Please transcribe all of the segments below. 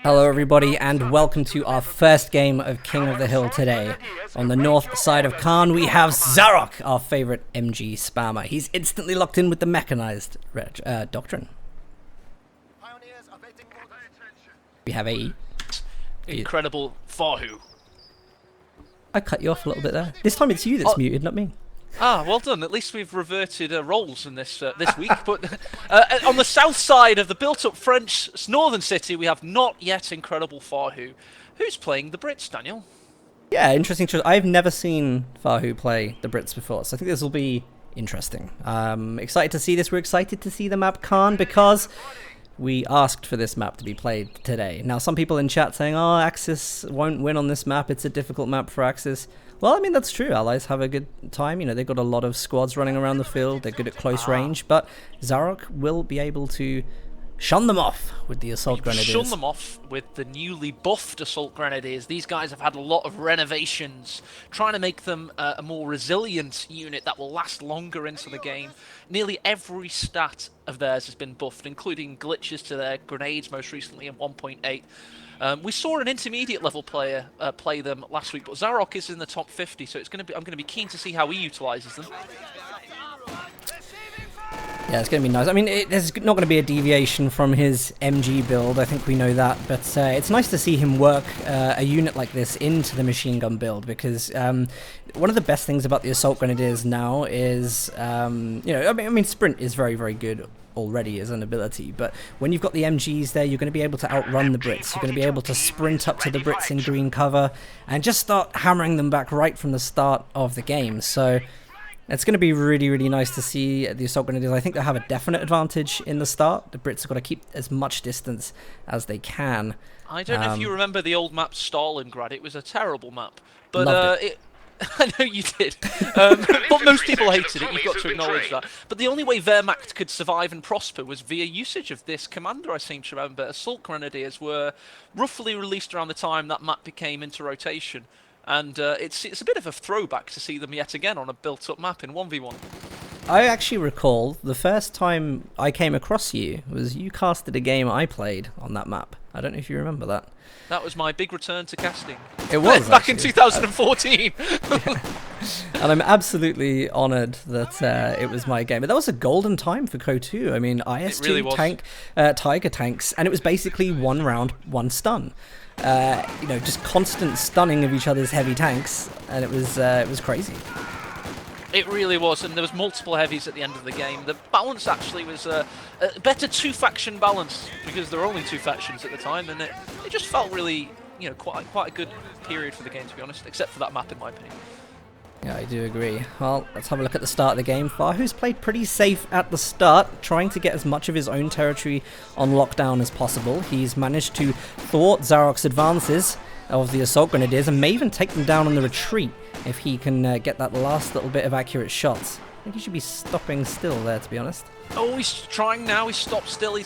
Hello everybody and welcome to our first game of King of the Hill today. On the north side of Khan we have Zarok, our favourite MG spammer. He's instantly locked in with the mechanized doctrine. We have a incredible Fahu. I cut you off a little bit there. This time it's you that's muted, not me. Ah, well done. At least we've reverted roles in this week. But on the south side of the built-up French northern city, we have not yet incredible Fahu. Who's playing the Brits, Daniel? Yeah, interesting choice. I've never seen Fahu play the Brits before, so I think this will be interesting. Excited to see this. We're excited to see the map Khan because we asked for this map to be played today. Now, some people in chat saying, oh, Axis won't win on this map. It's a difficult map for Axis. Well, I mean, that's true. Allies have a good time. You know, they've got a lot of squads running around the field. They're good at close range. But Zarok will be able to shun them off with the Assault Grenadiers. Shun them off with the newly buffed Assault Grenadiers. These guys have had a lot of renovations, trying to make them a more resilient unit that will last longer into the game. Nearly every stat of theirs has been buffed, including glitches to their grenades most recently in 1.8. We saw an intermediate level player play them last week, but Zarok is in the top 50, so I'm going to be keen to see how he utilises them. Yeah, it's going to be nice. I mean, there's not going to be a deviation from his MG build. I think we know that, but it's nice to see him work a unit like this into the machine gun build, because one of the best things about the Assault Grenadiers now is, you know, I mean, Sprint is very, very good already as an ability, but when you've got the MGs there, you're going to be able to outrun the Brits. You're going to be able to sprint up to the Brits in green cover and just start hammering them back right from the start of the game. So it's going to be really, really nice to see the Assault Grenadiers. I think they'll have a definite advantage in the start. The Brits have got to keep as much distance as they can. I don't know if you remember the old map Stalingrad. It was a terrible map, but Loved it. I know you did. But most people hated it, you've got to acknowledge that. But the only way Wehrmacht could survive and prosper was via usage of this commander, I seem to remember. Assault Grenadiers were roughly released around the time that map became into rotation. And it's a bit of a throwback to see them yet again on a built-up map in 1v1. I actually recall the first time I came across you was you casted a game I played on that map. I don't know if you remember that. That was my big return to casting. It was back in 2014. Yeah. And I'm absolutely honoured that it was my game. But that was a golden time for Co 2. I mean, IS2 really tank, Tiger tanks, and it was basically one round, one stun. You know, just constant stunning of each other's heavy tanks, and it was crazy. It really was, and there was multiple heavies at the end of the game. The balance actually was a better two-faction balance, because there were only two factions at the time, and it just felt really, you know, quite a good period for the game, to be honest, except for that map, in my opinion. Yeah, I do agree. Well, let's have a look at the start of the game. Fahu's played pretty safe at the start, trying to get as much of his own territory on lockdown as possible. He's managed to thwart Zarok's advances of the Assault Grenadiers and may even take them down on the retreat if he can get that last little bit of accurate shots. I think he should be stopping still there, to be honest. Oh, he's trying now. He's stopped still.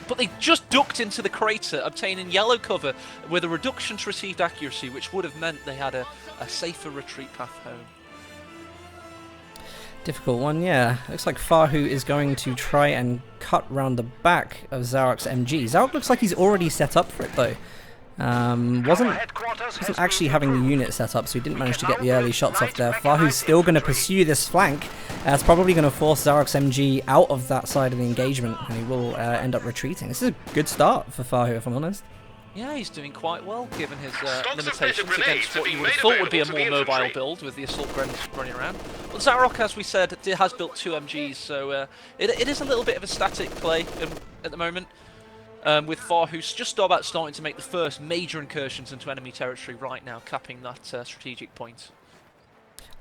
But they just ducked into the crater, obtaining yellow cover with a reduction to received accuracy, which would have meant they had a safer retreat path home. Difficult one, yeah. Looks like Fahu is going to try and cut round the back of Zarok's MG. Zarok looks like he's already set up for it, though. Wasn't actually having the unit set up, so he didn't manage to get the early shots off there. Fahu's still going to pursue this flank. It's probably going to force Zarok's MG out of that side of the engagement, and he will end up retreating. This is a good start for Fahu, if I'm honest. Yeah, he's doing quite well, given his limitations against what you would have thought would be a more mobile build with the Assault Grenadiers running around. But Zarok, as we said, has built two MGs, so it is a little bit of a static play at the moment. With Fahu just about starting to make the first major incursions into enemy territory right now, capping that strategic point.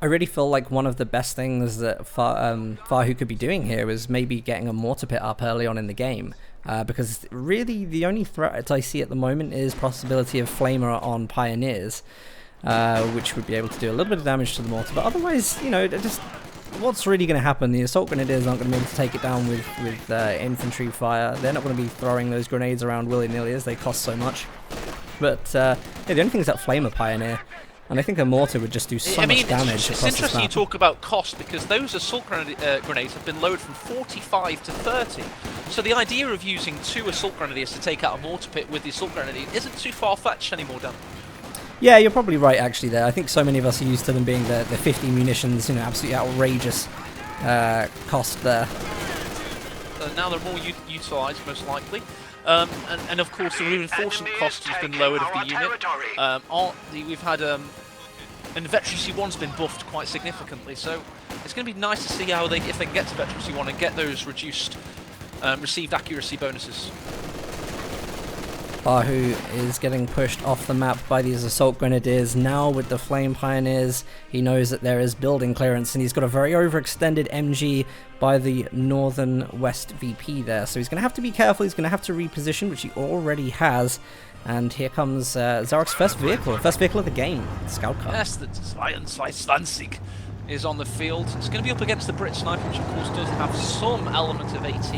I really feel like one of the best things that Fahu could be doing here is maybe getting a mortar pit up early on in the game. Because really the only threat I see at the moment is possibility of Flamer on Pioneers, which would be able to do a little bit of damage to the mortar. But otherwise, you know, just what's really going to happen? The Assault Grenadiers aren't going to be able to take it down with infantry fire. They're not going to be throwing those grenades around willy-nilly as they cost so much. But yeah, the only thing is that Flamer Pioneer. And I think a mortar would just do so much damage it's across interesting you this map. talk about cost, because those assault grenades have been lowered from 45 to 30. So the idea of using 2 assault grenadiers to take out a mortar pit with the assault grenade isn't too far-fetched anymore, Dan. Yeah, you're probably right actually there. I think so many of us are used to them being the 50 munitions, you know, absolutely outrageous cost there. Now they're more utilised, most likely. And of course, the reinforcement cost has been lowered of the unit. We've had and Veteran C1's been buffed quite significantly, so it's going to be nice to see how if they can get to Veteran C1 and get those reduced received accuracy bonuses. Fahu is getting pushed off the map by these assault grenadiers. Now with the flame pioneers, he knows that there is building clearance, and he's got a very overextended MG by the northern west VP there. So he's going to have to be careful. He's going to have to reposition, which he already has. And here comes Zarok's first vehicle of the game, Scout Car. Yes, the 22 is on the field. It's going to be up against the Brit Sniper, which of course does have some element of AT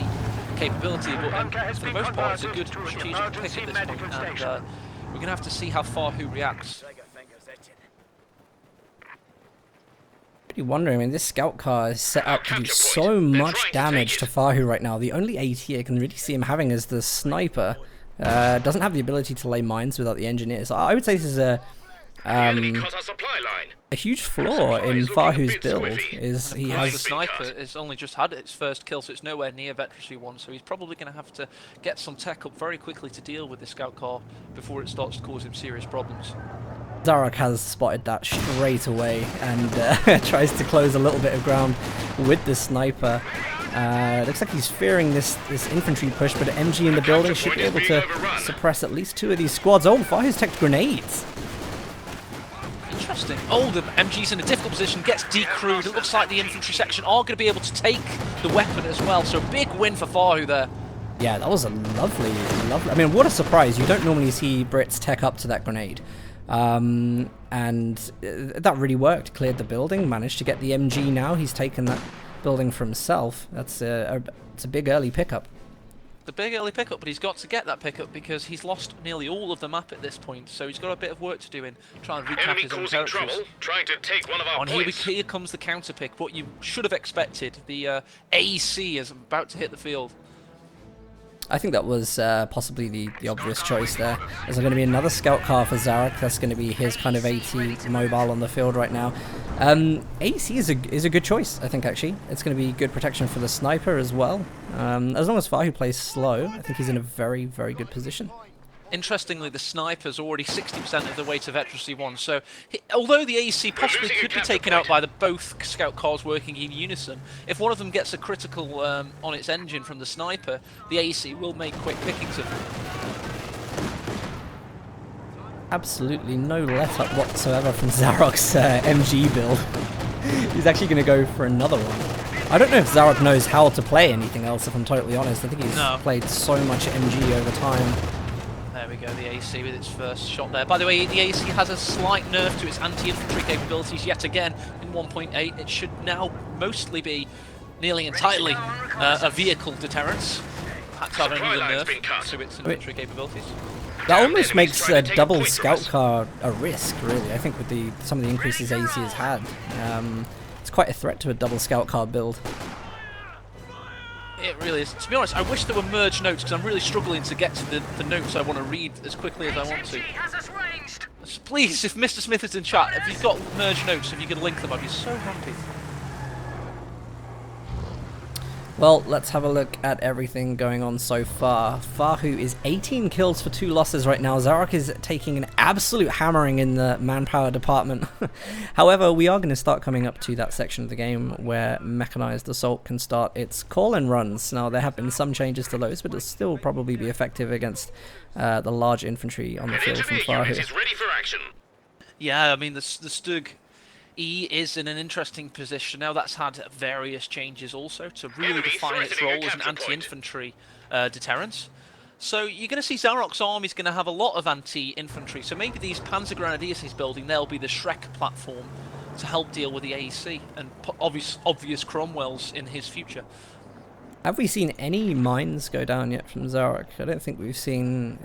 capability, but for the most part it's a good strategic pick at this point, and we're going to have to see how Fahu reacts. Really wondering, I mean, this Scout Car is set up to do so much damage to Fahu right now. The only AT I can really see him having is the Sniper. Doesn't have the ability to lay mines without the Engineers. I would say this is a huge flaw in Fahu's build. Is he has the Sniper has only just had its first kill, so it's nowhere near Veteran 1, so he's probably going to have to get some tech up very quickly to deal with the Scout Car before it starts to cause him serious problems. Zarok has spotted that straight away and tries to close a little bit of ground with the Sniper. Looks like he's fearing this infantry push, but an MG in the building should be able to suppress at least 2 of these squads. Oh, Fahu's teched grenades. Interesting. Oh, the MG's in a difficult position, gets decrewed. It looks like the infantry section are going to be able to take the weapon as well, so big win for Fahu there. Yeah, that was a lovely... I mean, what a surprise. You don't normally see Brits tech up to that grenade. And that really worked. Cleared the building, managed to get the MG now. He's taken that building for himself. It's a big early pickup. The big early pickup, but he's got to get that pickup because he's lost nearly all of the map at this point, so he's got a bit of work to do in trying to recap his own territories. Trying to take one of our points. Here comes the counter pick, what you should have expected. The AC is about to hit the field. I think that was possibly the obvious choice there. Is there going to be another Scout Car for Zarok? That's going to be his kind of AT mobile on the field right now. AC is a good choice, I think, actually. It's going to be good protection for the Sniper as well. As long as Fahu plays slow, I think he's in a very, very good position. Interestingly, the Sniper's already 60% of the way to Veteran 1, so although the AC possibly could be taken out by both Scout Cars working in unison, if one of them gets a critical on its engine from the Sniper, the AC will make quick pickings of it. Absolutely no let-up whatsoever from Zarok's MG build. He's actually going to go for another one. I don't know if Zarok knows how to play anything else, if I'm totally honest. I think he's played so much MG over time. There we go, the AC with its first shot there. By the way, the AC has a slight nerf to its anti-infantry capabilities yet again in 1.8. It should now mostly be nearly entirely a vehicle deterrence. Perhaps have another nerf to its infantry capabilities. That almost makes a double Scout Car a risk, really. I think with some of the increases AC has had. It's quite a threat to a double Scout Car build. It really is. To be honest, I wish there were merged notes, because I'm really struggling to get to the notes I want to read as quickly as I want to. So please, if Mr. Smith is in chat, if you've got merged notes, if you could link them, I'd be so happy. Well, let's have a look at everything going on so far. Fahu is 18 kills for 2 losses right now. Zarok is taking an absolute hammering in the manpower department. However, we are going to start coming up to that section of the game where Mechanized Assault can start its call-in runs. Now, there have been some changes to those, but it'll still probably be effective against the large infantry on the field from Fahu. Yeah, I mean, the Stug E is in an interesting position now. That's had various changes also to really define its role as an anti-infantry deterrence. So you're going to see Zarok's army's going to have a lot of anti-infantry. So maybe these Panzer Grenadiers he's building, they'll be the Shrek platform to help deal with the AC and obvious Cromwells in his future. Have we seen any mines go down yet from Zarok? I don't think we've seen...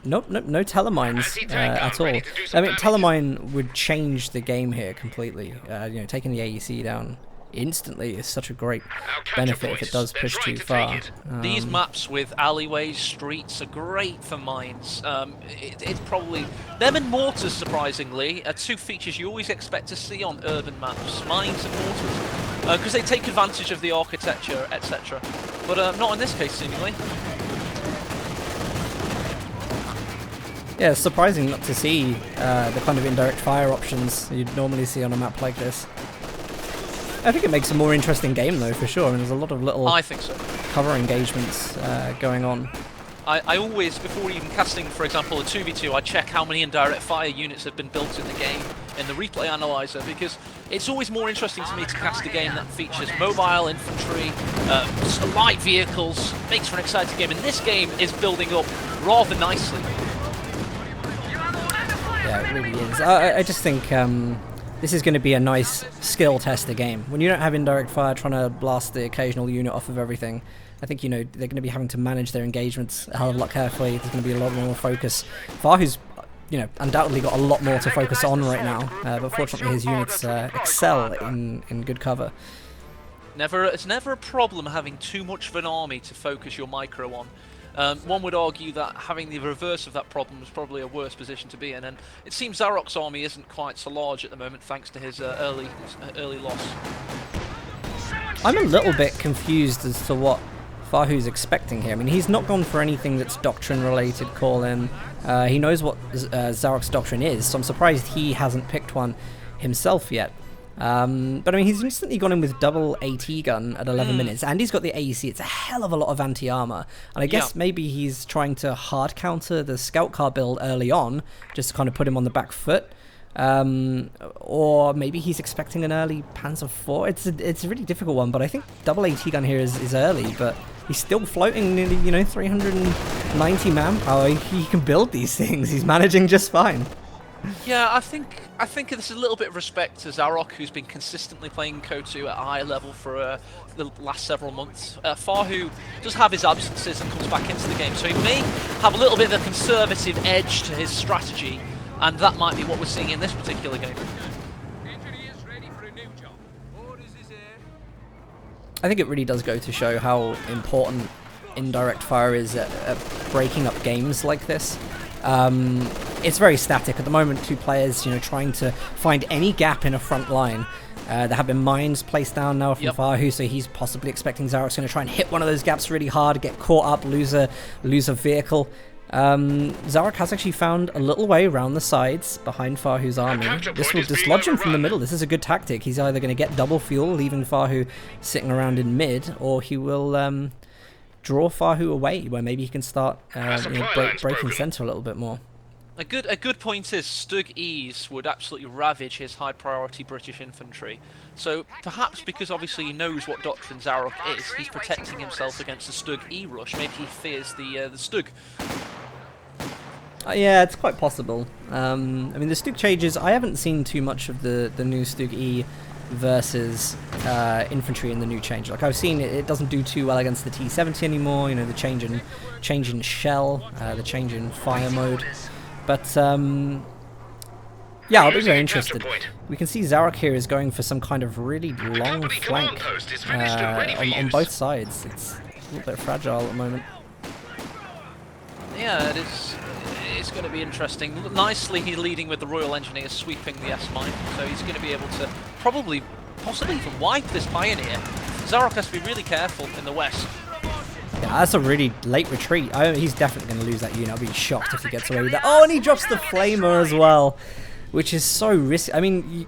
nope, no telemines at all. I mean, telemine would change the game here completely. You know, taking the AEC down instantly is such a great benefit if it does push too far. These maps with alleyways, streets are great for mines. It's probably them and mortars, surprisingly, are two features you always expect to see on urban maps: mines and mortars, because they take advantage of the architecture, etc. But not in this case, seemingly. Yeah, it's surprising not to see the kind of indirect fire options you'd normally see on a map like this. I think it makes a more interesting game, though, for sure. And there's a lot of little I think so. cover engagements going on. I always, before even casting, for example, a 2v2, I check how many indirect fire units have been built in the game in the replay analyzer, because it's always more interesting to me to cast a game that features mobile infantry, light vehicles, makes for an exciting game, and this game is building up rather nicely. Yeah, it really is. I just think this is going to be a nice skill tester game. When you don't have indirect fire trying to blast the occasional unit off of everything, I think, you know, they're going to be having to manage their engagements a hell of a lot carefully. There's going to be a lot more focus. Fahu's, you know, undoubtedly got a lot more to focus on right now, but fortunately his units excel in good cover. It's never a problem having too much of an army to focus your micro on. One would argue that having the reverse of that problem is probably a worse position to be in, and it seems Zarok's army isn't quite so large at the moment thanks to his early loss. I'm a little bit confused as to what Fahu's expecting here. I mean, he's not gone for anything that's doctrine related, call-in. He knows what Zarok's doctrine is, so I'm surprised he hasn't picked one himself yet. But I mean, he's instantly gone in with double AT gun at 11 minutes, and he's got the AEC. It's a hell of a lot of anti-armor, and I guess maybe he's trying to hard counter the scout car build early on, just to kind of put him on the back foot. Or maybe he's expecting an early Panzer IV. It's a really difficult one, but I think double AT gun here is early, but he's still floating nearly, you know, 390 manpower. He can build these things. He's managing just fine. Yeah, I think this is a little bit of respect to Zarok, who's been consistently playing KOH-2 at a high level for the last several months. Fahu does have his absences and comes back into the game, so he may have a little bit of a conservative edge to his strategy, and that might be what we're seeing in this particular game. I think it really does go to show how important indirect fire is at breaking up games like this. It's very static at the moment. Two players, you know, trying to find any gap in a front line. There have been mines placed down now from Fahu, so he's possibly expecting Zarok's going to try and hit one of those gaps really hard, get caught up, lose a vehicle. Zarok has actually found a little way around the sides behind Fahu's army. This will dislodge him from the middle. This is a good tactic. He's either going to get double fuel, leaving Fahu sitting around in mid, or he will draw Fahu away, where maybe he can start breaking center a little bit more. A good point is Stug E's would absolutely ravage his high priority British infantry. So perhaps because obviously he knows what Doctrine Zarok is, he's protecting himself against the Stug E rush. Maybe he fears the Stug. Yeah, it's quite possible. I mean, the Stug changes, I haven't seen too much of the new Stug E versus infantry in the new change. Like, I've seen it doesn't do too well against the T-70 anymore, you know, the change in shell, the change in fire mode. But yeah, I'll be very interested. We can see Zarok here is going for some kind of really long flank on both sides. It's a little bit fragile at the moment. Yeah, it is. It's going to be interesting. Nicely, he's leading with the Royal Engineers sweeping the S-mine, so he's going to be able to possibly even wipe this Pioneer. Zarok has to be really careful in the west. Yeah, that's a really late retreat. He's definitely going to lose that unit. I'll be shocked if he gets away with that. Oh, and he drops the Flamer as well, which is so risky. I mean,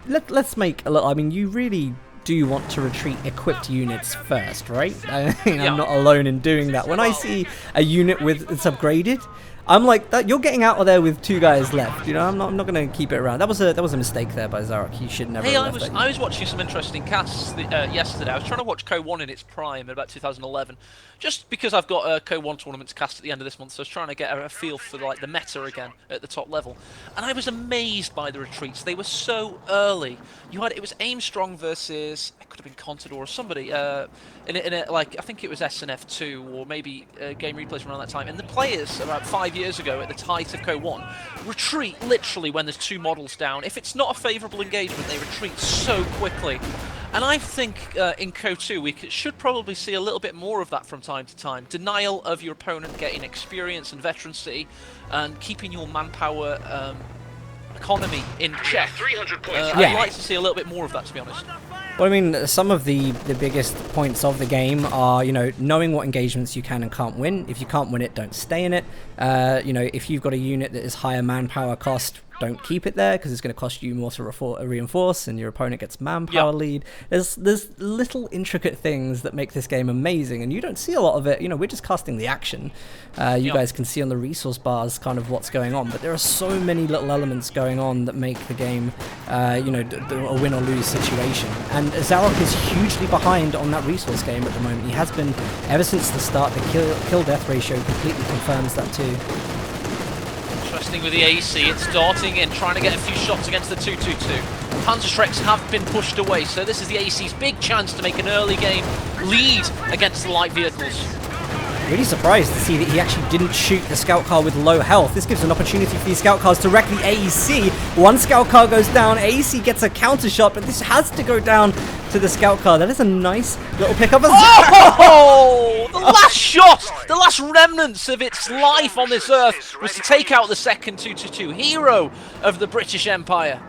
let's make a little... I mean, you really do want to retreat equipped units first, right? I mean, I'm not alone in doing that. When I see a unit it's upgraded, I'm like, you're getting out of there with 2 guys left. You know, I'm not going to keep it around. That was a mistake there by Zarok. He should never. Hey, I was watching some interesting casts yesterday. I was trying to watch KOH-1 in its prime in about 2011, just because I've got a KOH-1 tournament to cast at the end of this month. So I was trying to get a feel for like the meta again at the top level, and I was amazed by the retreats. They were so early. It was aim strong versus, I could have been Contador or somebody, in a, like, I think it was SNF2 or maybe Game Replays from around that time, and the players about 5 years ago at the height of Co 1 retreat literally when there's 2 models down. If it's not a favourable engagement, they retreat so quickly. And I think in Co 2 we should probably see a little bit more of that from time to time. Denial of your opponent getting experience and veterancy, and keeping your manpower economy in check. 300 points. I'd like to see a little bit more of that, to be honest. Well, I mean, some of the biggest points of the game are, you know, knowing what engagements you can and can't win. If you can't win it, don't stay in it. You know, if you've got a unit that is higher manpower cost, don't keep it there because it's going to cost you more to reinforce, and your opponent gets manpower lead. There's little intricate things that make this game amazing, and you don't see a lot of it. You know, we're just casting the action. You guys can see on the resource bars kind of what's going on, but there are so many little elements going on that make the game, you know, a win or lose situation. And Zarok is hugely behind on that resource game at the moment. He has been ever since the start. The kill-death ratio completely confirms that too. Interesting with the AC, it's darting in, trying to get a few shots against the 2-2-2. Panzerschrecks have been pushed away, so this is the AC's big chance to make an early game lead against the light vehicles. Really surprised to see that he actually didn't shoot the scout car with low health. This gives an opportunity for these scout cars to wreck the AEC. One scout car goes down, AEC gets a counter shot, but this has to go down to the scout car. That is a nice little pickup. Oh! The last shot, the last remnants of its life on this earth was to take out the second 2-2-2 hero of the British Empire.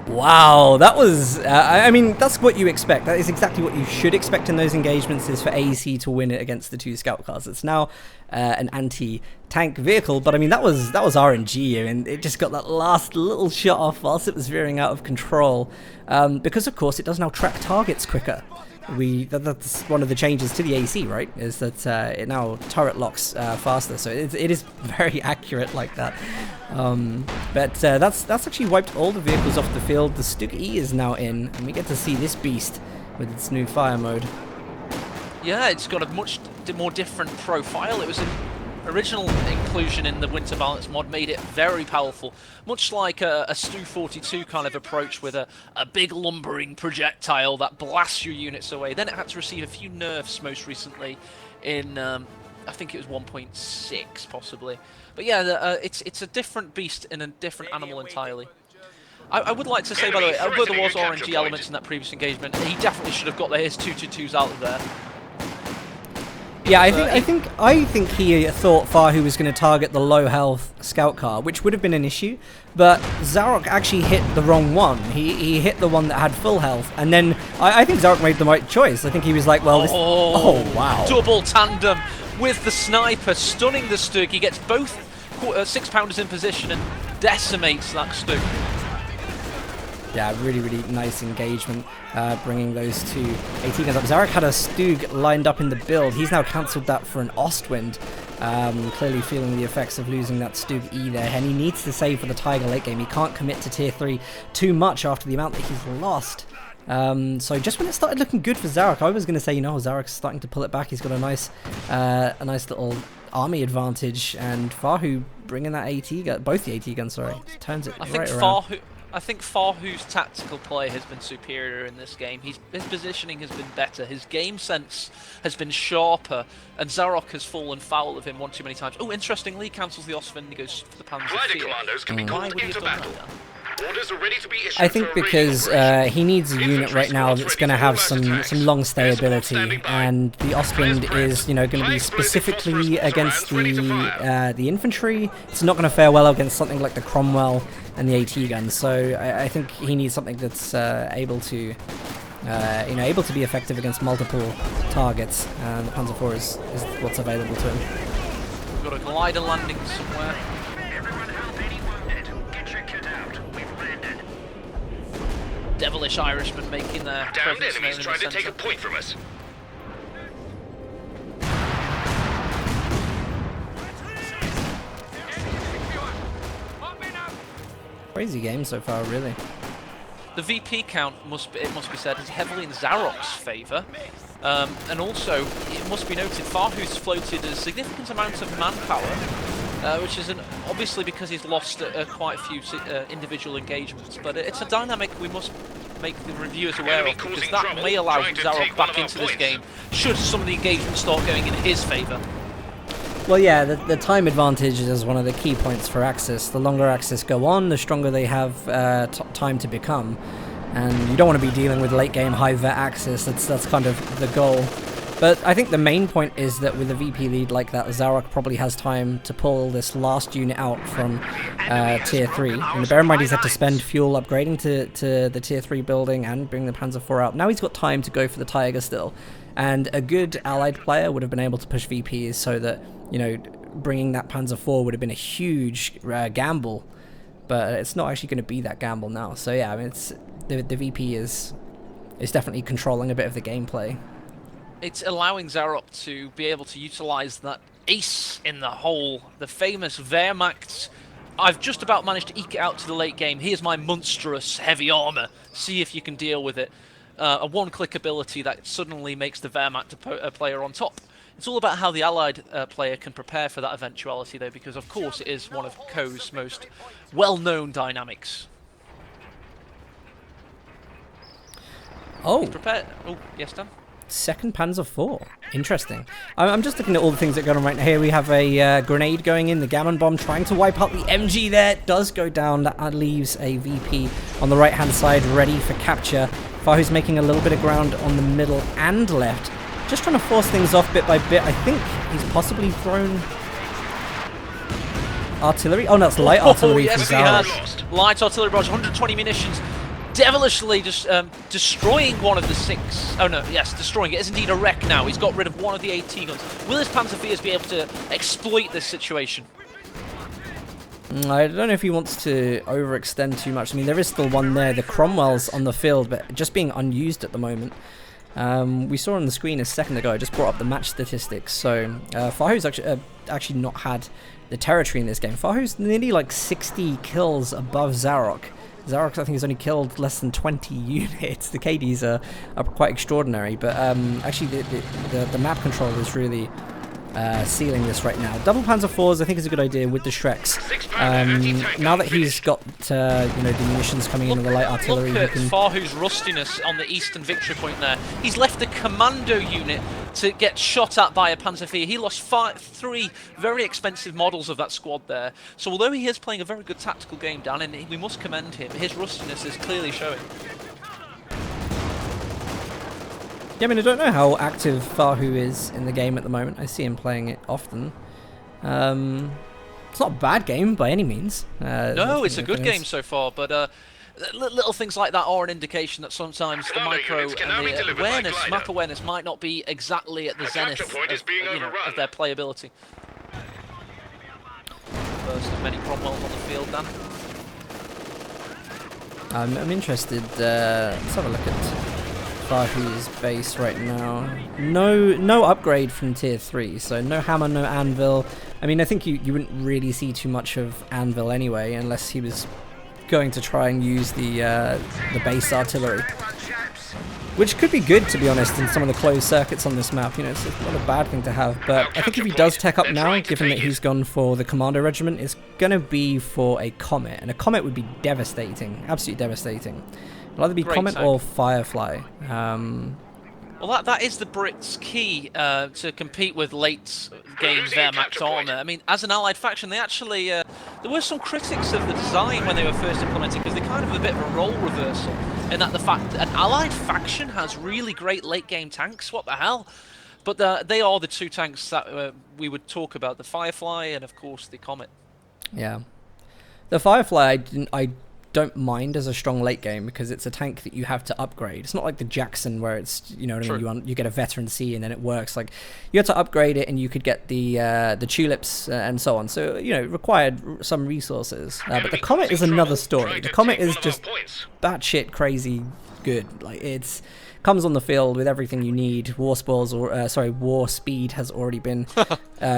Wow, that was, I mean, that's what you expect. That is exactly what you should expect in those engagements, is for AEC to win it against the 2 scout cars. It's now an anti-tank vehicle, but I mean, that was RNG, and it just got that last little shot off whilst it was veering out of control. Because, of course, it does now track targets quicker. That's one of the changes to the AC, right? Is that it now turret locks faster, so it is very accurate like that. But that's actually wiped all the vehicles off the field. The Stug E is now in, and we get to see this beast with its new fire mode. Yeah, it's got a much more different profile. It was an original inclusion in the Winter Balance mod, made it very powerful, much like a Stu 42 kind of approach, with a big lumbering projectile that blasts your units away. Then it had to receive a few nerfs most recently in, I think it was 1.6 possibly. But yeah, it's a different beast and a different animal entirely. I would like to say, by the way, although there was RNG elements in that previous engagement, he definitely should have got his 2-2-2s out of there. Yeah, I think he thought Fahu was going to target the low health scout car, which would have been an issue, but Zarok actually hit the wrong one. He hit the one that had full health, and then I think Zarok made the right choice. I think he was like, well, oh wow. Double tandem with the sniper, stunning the Stug. He gets both 6-pounders in position and decimates that Stug. Yeah, really nice engagement, bringing those 2 AT guns up. Zarok had a Stug lined up in the build. He's now cancelled that for an Ostwind, clearly feeling the effects of losing that Stug E there, and he needs to save for the Tiger late game. He can't commit to tier 3 too much after the amount that he's lost. So just when it started looking good for Zarok, I was going to say, you know, Zarok's starting to pull it back. He's got a nice little army advantage, and Fahu bringing that AT gun, both the AT guns, sorry, turns it right around. I think Fahu's tactical play has been superior in this game. His positioning has been better. His game sense has been sharper, and Zarok has fallen foul of him one too many times. Oh, interestingly, he cancels the Ostwind and he goes for the Panzer. Glider commandos can be called into battle. Orders are ready to be issued. I think because he needs a unit right now that's going to have some long stay ability, and the Ostwind is, you know, going to be specifically against the infantry. It's not going to fare well against something like the Cromwell and the AT gun. So I think he needs something that's able to be effective against multiple targets. And the Panzer IV is what's available to him. We've got a glider landing somewhere. Devilish Irishman making their presence known in the trying to take centre. a point from us. Crazy game so far, really. The VP count, it must be said, is heavily in Zarok's favour. And also, it must be noted, Fahu's floated a significant amount of manpower, which is obviously because he's lost quite a few individual engagements. But it's a dynamic we must make the reviewers aware of, because that may allow Zarok back into this game, should some of the engagement start going in his favour. Well, yeah, the time advantage is one of the key points for Axis. The longer Axis go on, the stronger they have time to become. And you don't want to be dealing with late game high vet Axis. That's kind of the goal. But I think the main point is that with a VP lead like that, Zarok probably has time to pull this last unit out from Tier 3. And bear in mind he's had to spend fuel upgrading to the Tier 3 building and bring the Panzer IV out. Now he's got time to go for the Tiger still. And a good allied player would have been able to push VPs so that, you know, bringing that Panzer IV would have been a huge gamble. But it's not actually going to be that gamble now. So yeah, I mean, the VP is definitely controlling a bit of the gameplay. It's allowing Zarok to be able to utilize that ace in the hole, the famous Wehrmacht. I've just about managed to eke it out to the late game. Here's my monstrous heavy armor. See if you can deal with it. A one-click ability that suddenly makes the Wehrmacht a player on top. It's all about how the allied player can prepare for that eventuality, though, because of course it is one of Coh's most well-known dynamics. Oh. Prepare. Oh, yes, Dan? Second Panzer IV. Interesting. I'm just looking at all the things that are going on right now. Here we have a grenade going in, the Gammon Bomb trying to wipe out the MG there. It does go down. That leaves a VP on the right-hand side ready for capture. Fahu's making a little bit of ground on the middle and left. Just trying to force things off bit by bit. I think he's possibly thrown artillery. Oh, no, it's light artillery. Yes, he has. Light artillery barrage, 120 munitions. Devilishly just destroying one of the 6. Oh no, yes, destroying it. It's indeed a wreck now. He's got rid of one of the AT guns. Will his Panzer IVs be able to exploit this situation? I don't know if he wants to overextend too much. I mean, there is still one there. The Cromwell's on the field, but just being unused at the moment. We saw on the screen a second ago, I just brought up the match statistics. So Fahu's actually not had the territory in this game. Fahu's nearly like 60 kills above Zarok. Zarok, I think, has only killed less than 20 units. The KDs are quite extraordinary, but actually the map control is really sealing this right now. Double Panzer IVs, I think, is a good idea with the Shreks. Now that he's got you know, the munitions coming in with the light artillery, look at Fahu's rustiness on the eastern victory point there. He's left the commando unit to get shot at by a Panzer IV. He lost 3 very expensive models of that squad there. So although he is playing a very good tactical game, Dan, and we must commend him, his rustiness is clearly showing. Yeah, I mean, I don't know how active Fahu is in the game at the moment. I see him playing it often. It's not a bad game by any means. No, it's a good game so far, but little things like that are an indication that sometimes the micro and the awareness, map awareness, might not be exactly at the zenith of their playability. First of many Cromwells on the field, Dan. I'm interested. Let's have a look at Fahu's base right now. No upgrade from Tier 3, so no hammer, no anvil. I mean, I think you wouldn't really see too much of anvil anyway, unless he was going to try and use the base artillery, which could be good, to be honest, in some of the closed circuits on this map. You know, it's not a bad thing to have, but I think if he does tech up now, given that he's gone for the Commando Regiment, it's going to be for a Comet, and a Comet would be devastating, absolutely devastating. It'll either be Comet or Firefly. Well, that is the Brits' key to compete with late game Wehrmacht armor. I mean, as an allied faction, they actually there were some critics of the design when they were first implemented, because they kind of have a bit of a role reversal in that the fact that an allied faction has really great late game tanks. What the hell? But they are the 2 tanks that we would talk about: the Firefly and, of course, the Comet. Yeah, the Firefly I don't mind as a strong late game, because it's a tank that you have to upgrade. It's not like the Jackson where it's, you know what I mean, you get a veteran C and then it works. Like, you have to upgrade it and you could get the tulips and so on. So, you know, it required some resources. But the Comet is another story. The Comet is just batshit crazy good. Like, it's comes on the field with everything you need. War speed has already been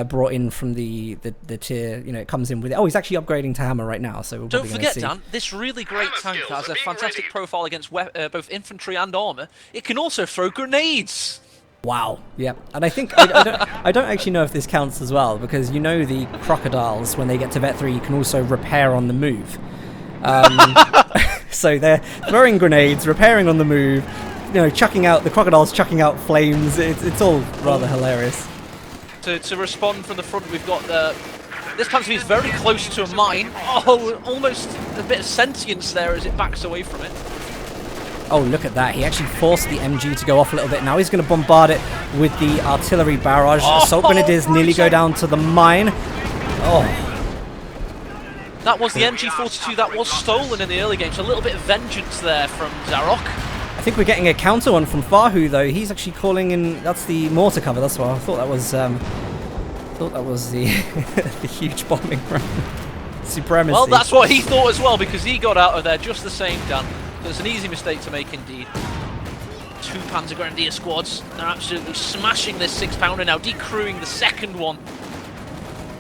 brought in from the tier. You know, it comes in with it. Oh, he's actually upgrading to hammer right now. So don't forget, Dan, this really great tank has a fantastic profile against both infantry and armor. It can also throw grenades. Wow. Yeah, and I think I don't actually know if this counts as well, because you know the crocodiles, when they get to Vet 3, you can also repair on the move. So they're throwing grenades, repairing on the move, you know, chucking out, the crocodiles chucking out flames. It's all rather hilarious. To respond from the front, we've got this Panzer V is very close to a mine. Oh, almost a bit of sentience there as it backs away from it. Oh, look at that. He actually forced the MG to go off a little bit. Now he's going to bombard it with the artillery barrage. Assault Grenadiers nearly go down to the mine. Oh. That was the MG42 that was stolen in the early game, so a little bit of vengeance there from Zarok. I think we're getting a counter one from Fahu, though. He's actually calling in... That's the mortar cover. That's what I thought that was... the, the huge bombing run. Supremacy. Well, that's what he thought as well, because he got out of there just the same, Dan. So it's an easy mistake to make indeed. 2 Panzer Grenadier squads. They're absolutely smashing this 6-pounder now, decrewing the second one.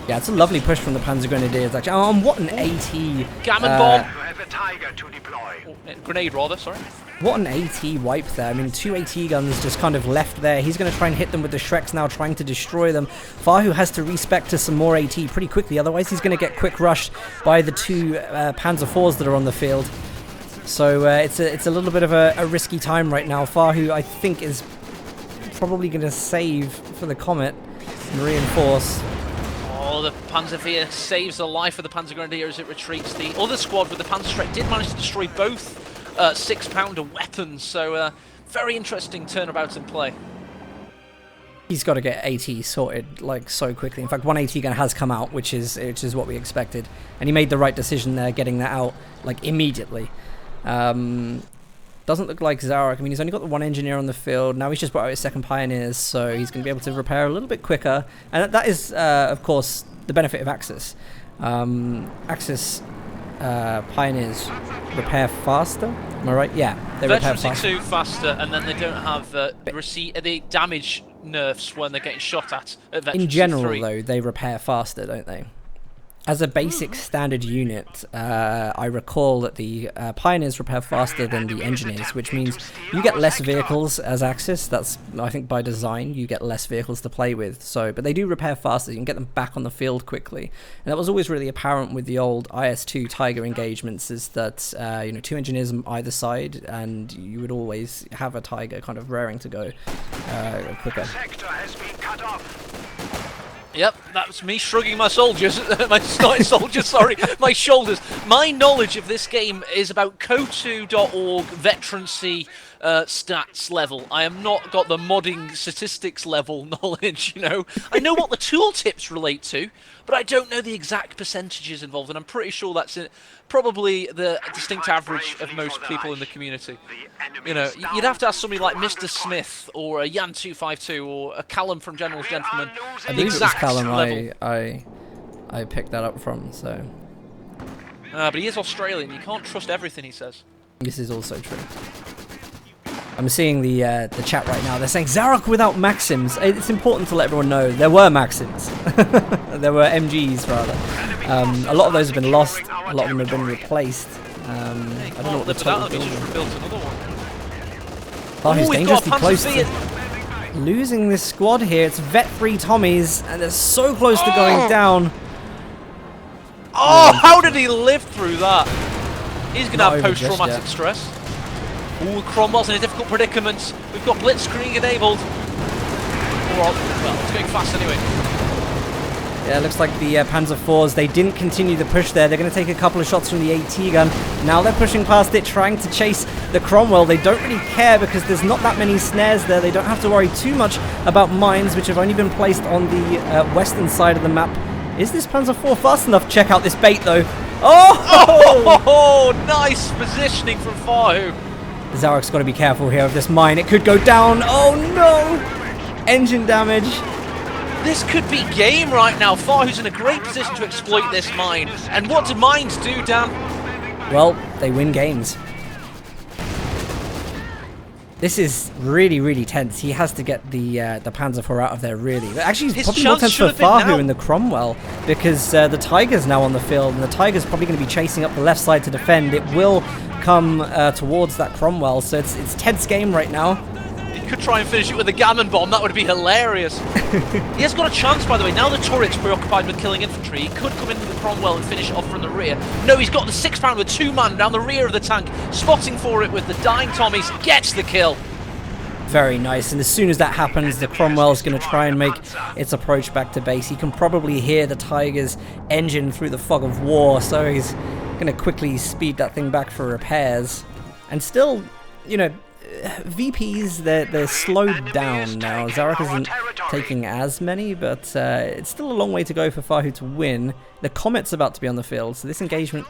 Yeah, it's a lovely push from the Panzer Grenadiers, actually. Oh, and what an AT... Gammon bomb! Grenade, rather, sorry. What an AT wipe there. I mean, 2 AT guns just kind of left there. He's going to try and hit them with the Shreks now, trying to destroy them. Fahu has to respec to some more AT pretty quickly, otherwise he's going to get quick rushed by the 2 Panzer IVs that are on the field. So it's a little bit of a risky time right now. Fahu, I think, is probably going to save for the Comet and reinforce. Oh, the Panzer V saves the life of the Panzer Grenadier as it retreats. The other squad with the Panzer Shrek did manage to destroy both 6-pounder weapons, so very interesting turnabout in play. He's got to get AT sorted like so quickly. In fact, 1 AT gun has come out, which is what we expected, and he made the right decision there, getting that out like immediately. Doesn't look like Zarok. I mean, he's only got the 1 engineer on the field. Now he's just brought out his 2nd Pioneers, so he's going to be able to repair a little bit quicker. And that is, of course, the benefit of Axis. Axis Pioneers repair faster. Am I right? Yeah, they repair faster. Veteran 2 faster, and then they don't have the damage nerfs when they're getting shot at Veteran In general, 3. though, they repair faster, don't they? As a basic standard unit, I recall that the Pioneers repair faster than the Engineers, which means you get less vehicles as Axis. That's, I think, by design, you get less vehicles to play with. So, but they do repair faster. You can get them back on the field quickly, and that was always really apparent with the old IS-2 Tiger engagements. Is that 2 Engineers on either side, and you would always have a Tiger kind of raring to go quicker. Sector has been cut off. Yep, that's me shrugging my soldiers, my soldiers, sorry, my shoulders. My knowledge of this game is about co2.org veterancy stats level. I am not got the modding statistics level knowledge, you know. I know what the tooltips relate to, but I don't know the exact percentages involved, and I'm pretty sure that's probably the distinct average of most people in the community. You know, you'd have to ask somebody like Mr. Smith or a Yan252 or a Callum from General's Gentlemen. I believe it was Callum I picked that up from, so... but he is Australian, you can't trust everything he says. This is also true. I'm seeing the chat right now. They're saying Zarok without Maxims. It's important to let everyone know there were Maxims. There were MGs rather. A lot of those have been lost. A lot of them have been replaced. I don't know what the total build is. Oh, he's dangerously close to losing this squad here. It's Vet 3 Tommies, and they're so close to going down. Oh, how did he live through that? He's going to have post-traumatic stress. Ooh, Cromwell's in a difficult predicament. We've got blitzkrieg enabled. Well, it's going fast anyway. Yeah, it looks like the Panzer IVs, they didn't continue the push there. They're going to take a couple of shots from the AT gun. Now they're pushing past it, trying to chase the Cromwell. They don't really care because there's not that many snares there. They don't have to worry too much about mines, which have only been placed on the western side of the map. Is this Panzer IV fast enough? Check out this bait, though. Oh, nice positioning from Fahu. Zarok's got to be careful here of this mine. It could go down. Oh, no. Engine damage. This could be game right now. Fahu's in a great position to exploit this mine. And what do mines do, Dan? Well, they win games. This is really, really tense. He has to get the Panzer IV out of there, really. But actually, it's probably more tense for Fahu and the Cromwell, because the Tiger's now on the field, and the Tiger's probably going to be chasing up the left side to defend. It will come towards that Cromwell, so it's tense game right now. Could try and finish it with a gammon bomb, that would be hilarious. He has got a chance, by the way. Now the turret's preoccupied with killing infantry, he could come into the Cromwell and finish it off from the rear. No, he's got the 6-pounder with 2 man down the rear of the tank, spotting for it with the dying Tommies, gets the kill. Very nice, and as soon as that happens, the Cromwell's going to try and make its approach back to base. He can probably hear the Tiger's engine through the fog of war, so he's going to quickly speed that thing back for repairs. And still, you know, VPs, they're slowed down now. Zarok isn't taking as many, but it's still a long way to go for Fahu to win. The Comet's about to be on the field, so this engagement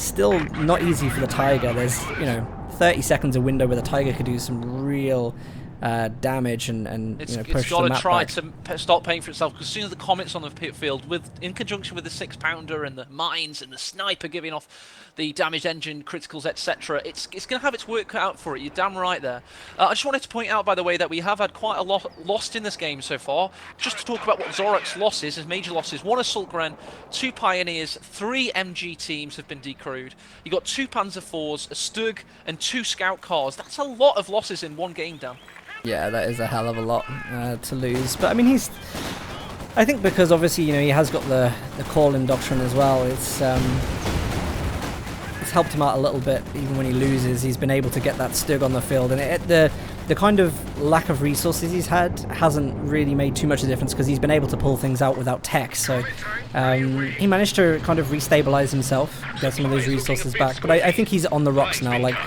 still not easy for the Tiger. There's, you know, 30 seconds a window where the Tiger could do some real damage and you know, push the map back. It's got to try to start paying for itself, because as soon as the Comet's on the pit field, in conjunction with the 6-pounder and the mines and the sniper giving off the damaged engine, criticals, etc., it's going to have its work cut out for it. You're damn right there. I just wanted to point out, by the way, that we have had quite a lot lost in this game so far. Just to talk about what Zarok's losses, his major losses: 1 Assault Gren, 2 Pioneers, 3 MG teams have been decrewed. You got 2 Panzer IVs, a Stug, and 2 Scout cars. That's a lot of losses in one game, Dan. Yeah, that is a hell of a lot to lose. But I mean, I think because obviously, you know, he has got the call-in doctrine as well. It's helped him out a little bit. Even when he loses, he's been able to get that Stug on the field, and the kind of lack of resources he's had hasn't really made too much of a difference, because he's been able to pull things out without tech. So he managed to kind of restabilize himself, get some of those resources back. But I think he's on the rocks now. Like,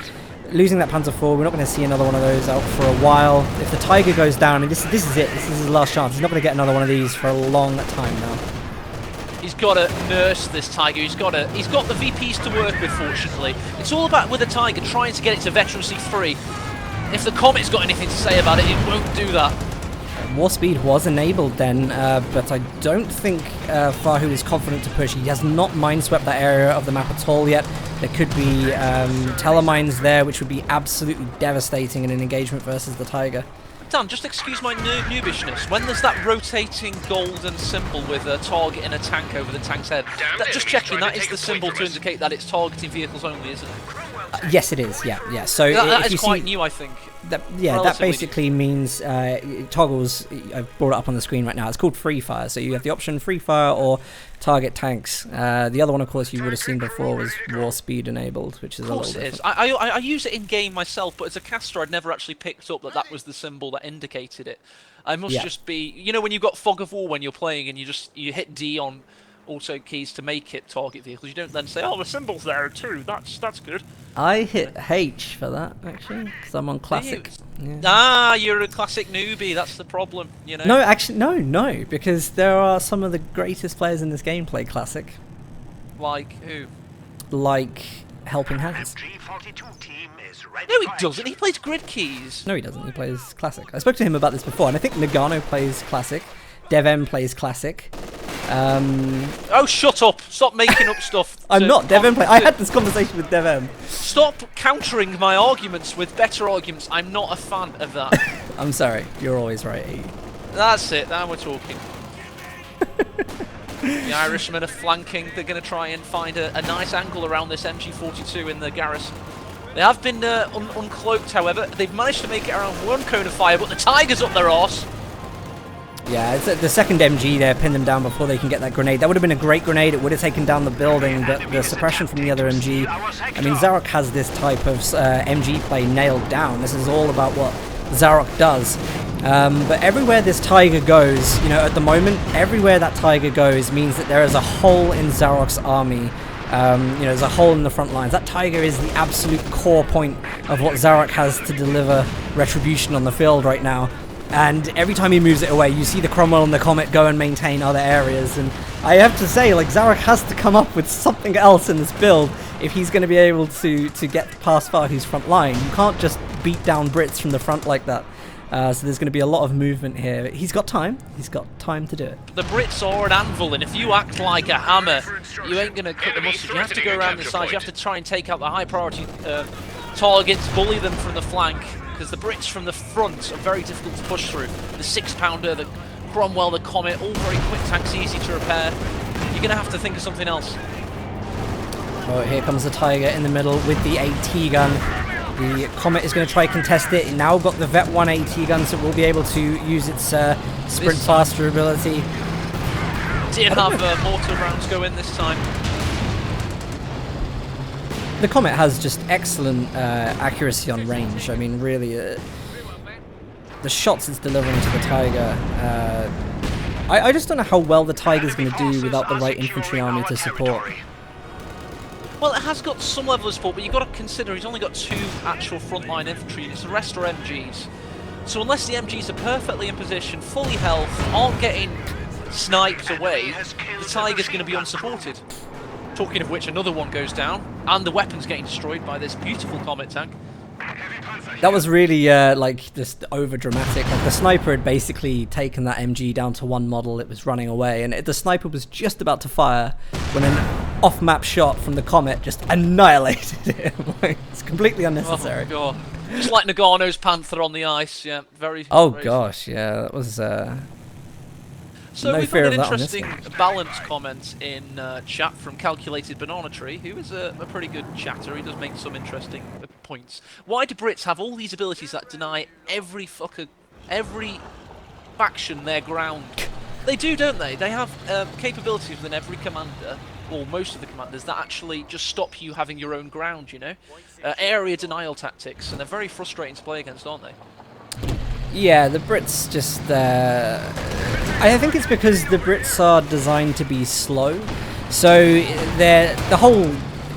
losing that Panzer IV, we're not going to see another one of those out for a while. If the Tiger goes down, and this is it, this is his last chance. He's not going to get another one of these for a long time now. He's got to nurse this Tiger. He's got the VPs to work with, fortunately. It's all about, with the Tiger, trying to get it to veterancy free. If the Comet's got anything to say about it, it won't do that. War speed was enabled then, but I don't think Fahu is confident to push. He has not mineswept that area of the map at all yet. There could be telemines there, which would be absolutely devastating in an engagement versus the Tiger. Dan, just excuse my noobishness. When there's that rotating golden symbol with a target in a tank over the tank's head, just checking, that is the symbol to indicate that it's targeting vehicles only, isn't it? Yes, it is. Yeah. So that is quite new, I think. That basically means toggles. I've brought it up on the screen right now. It's called free fire. So you have the option free fire or target tanks. The other one, of course, you would have seen before was war speed enabled, which is a little different. Of course it is. I use it in game myself, but as a caster, I'd never actually picked up that was the symbol that indicated it. I must just be, you know, when you've got fog of war when you're playing and you hit D on auto keys to make it target vehicles, you don't then say, oh, the symbol's there too, that's good. I hit H for that, actually, because I'm on classic. Yeah. Ah, you're a classic newbie, that's the problem, you know. No, actually, no, because there are some of the greatest players in this game play classic. Like who? Like Helping Hands. No, he doesn't, he plays grid keys. No, he doesn't, he plays classic. I spoke to him about this before, and I think Nagano plays classic, DevM plays classic. Oh, shut up! Stop making up stuff. I'm not DevM. I had this conversation with DevM. Stop countering my arguments with better arguments. I'm not a fan of that. I'm sorry. You're always right. That's it. Now we're talking. The Irishmen are flanking. They're going to try and find a nice angle around this MG42 in the garrison. They have been uncloaked, however. They've managed to make it around one cone of fire, but the Tiger's up their arse. Yeah, it's the second MG there pinned them down before they can get that grenade. That would have been a great grenade. It would have taken down the building, but the suppression from the other MG... I mean, Zarok has this type of MG play nailed down. This is all about what Zarok does. But everywhere this Tiger goes, you know, at the moment, everywhere that Tiger goes means that there is a hole in Zarok's army. You know, there's a hole in the front lines. That Tiger is the absolute core point of what Zarok has to deliver retribution on the field right now. And every time he moves it away, you see the Cromwell and the Comet go and maintain other areas. And I have to say, like, Zarok has to come up with something else in this build if he's going to be able to get past Fahu's front line. You can't just beat down Brits from the front like that. So there's going to be a lot of movement here. He's got time. He's got time to do it. The Brits are an anvil, and if you act like a hammer, you ain't going to cut the mustard. You have to go around the sides. You have to try and take out the high-priority targets, bully them from the flank. Because the Brits from the front are very difficult to push through. The 6-pounder, the Cromwell, the Comet, all very quick tanks, easy to repair. You're going to have to think of something else. Oh, here comes the Tiger in the middle with the AT gun. The Comet is going to try to contest it. It now got the Vet 1 AT gun, so it will be able to use its sprint faster ability. Did have mortar rounds go in this time. The Comet has just excellent accuracy on range. I mean, really, the shots it's delivering to the Tiger. I just don't know how well the Tiger's going to do without the right infantry army to support. Well, it has got some level of support, but you've got to consider he's only got 2 actual frontline infantry units. The rest are MGs. So unless the MGs are perfectly in position, fully health, aren't getting sniped away, the Tiger's going to be unsupported. Talking of which, another one goes down, and the weapon's getting destroyed by this beautiful Comet tank. That was really like just over dramatic. Like the sniper had basically taken that MG down to 1 model. It was running away, and the sniper was just about to fire when an off-map shot from the Comet just annihilated it. It's completely unnecessary. Oh god! Just like Nagano's Panther on the ice. Yeah, very. Oh very gosh, yeah, that was. So no we've fear got an of that on this interesting one. balanced comment in chat from Calculated Banana Tree, who is a pretty good chatter. He does make some interesting points. Why do Brits have all these abilities that deny every faction their ground? They do, don't they? They have capabilities within every commander, or most of the commanders, that actually just stop you having your own ground, you know? Area denial tactics, and they're very frustrating to play against, aren't they? Yeah, the Brits just... I think it's because the Brits are designed to be slow. So the whole...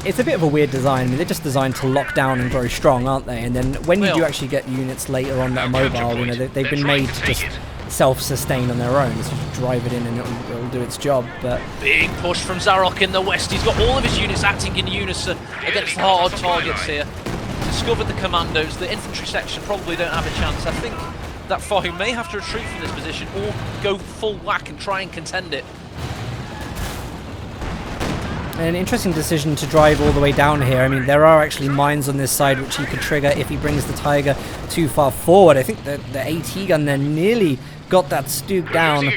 It's a bit of a weird design. I mean, they're just designed to lock down and grow strong, aren't they? And then when you do actually get units later on that are mobile, you know, they've been made to just self-sustain on their own. So you drive it in and it'll do its job. But big push from Zarok in the west. He's got all of his units acting in unison against hard targets here. Discovered the commandos. The infantry section probably don't have a chance. I think that Fahu may have to retreat from this position or go full whack and try and contend it. An interesting decision to drive all the way down here. I mean, there are actually mines on this side which he could trigger if he brings the Tiger too far forward. I think the AT gun there nearly got that Stug down,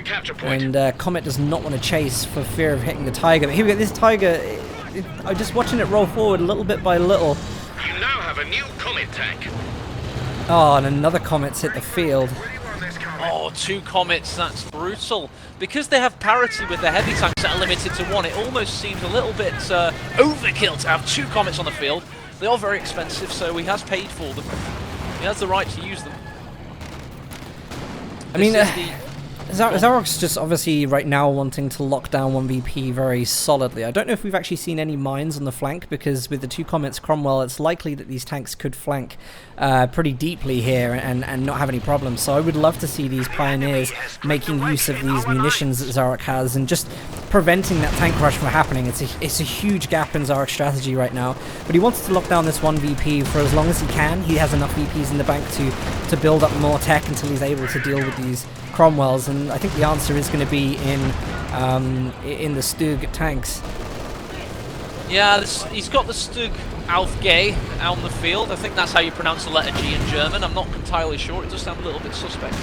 and Comet does not want to chase for fear of hitting the Tiger. But here we go, this Tiger, I'm just watching it roll forward little bit by little. You now have a new Comet tank. Oh, and another Comet's hit the field. Oh, 2 Comets, that's brutal. Because they have parity with the heavy tanks that are limited to 1, it almost seems a little bit overkill to have 2 Comets on the field. They are very expensive, so he has paid for them. He has the right to use them. I mean, Zarok's just obviously right now wanting to lock down 1VP very solidly. I don't know if we've actually seen any mines on the flank, because with the 2 Comets Cromwell, it's likely that these tanks could flank pretty deeply here and not have any problems. So I would love to see these Pioneers making use of these munitions that Zarok has and just preventing that tank rush from happening. It's a huge gap in Zarok's strategy right now, but he wants to lock down this 1VP for as long as he can. He has enough VPs in the bank to build up more tech until he's able to deal with these Cromwells, and I think the answer is going to be in the Stug tanks. Yeah, he's got the Stug Aufgeh out in the field. I think that's how you pronounce the letter G in German. I'm not entirely sure. It does sound a little bit suspect.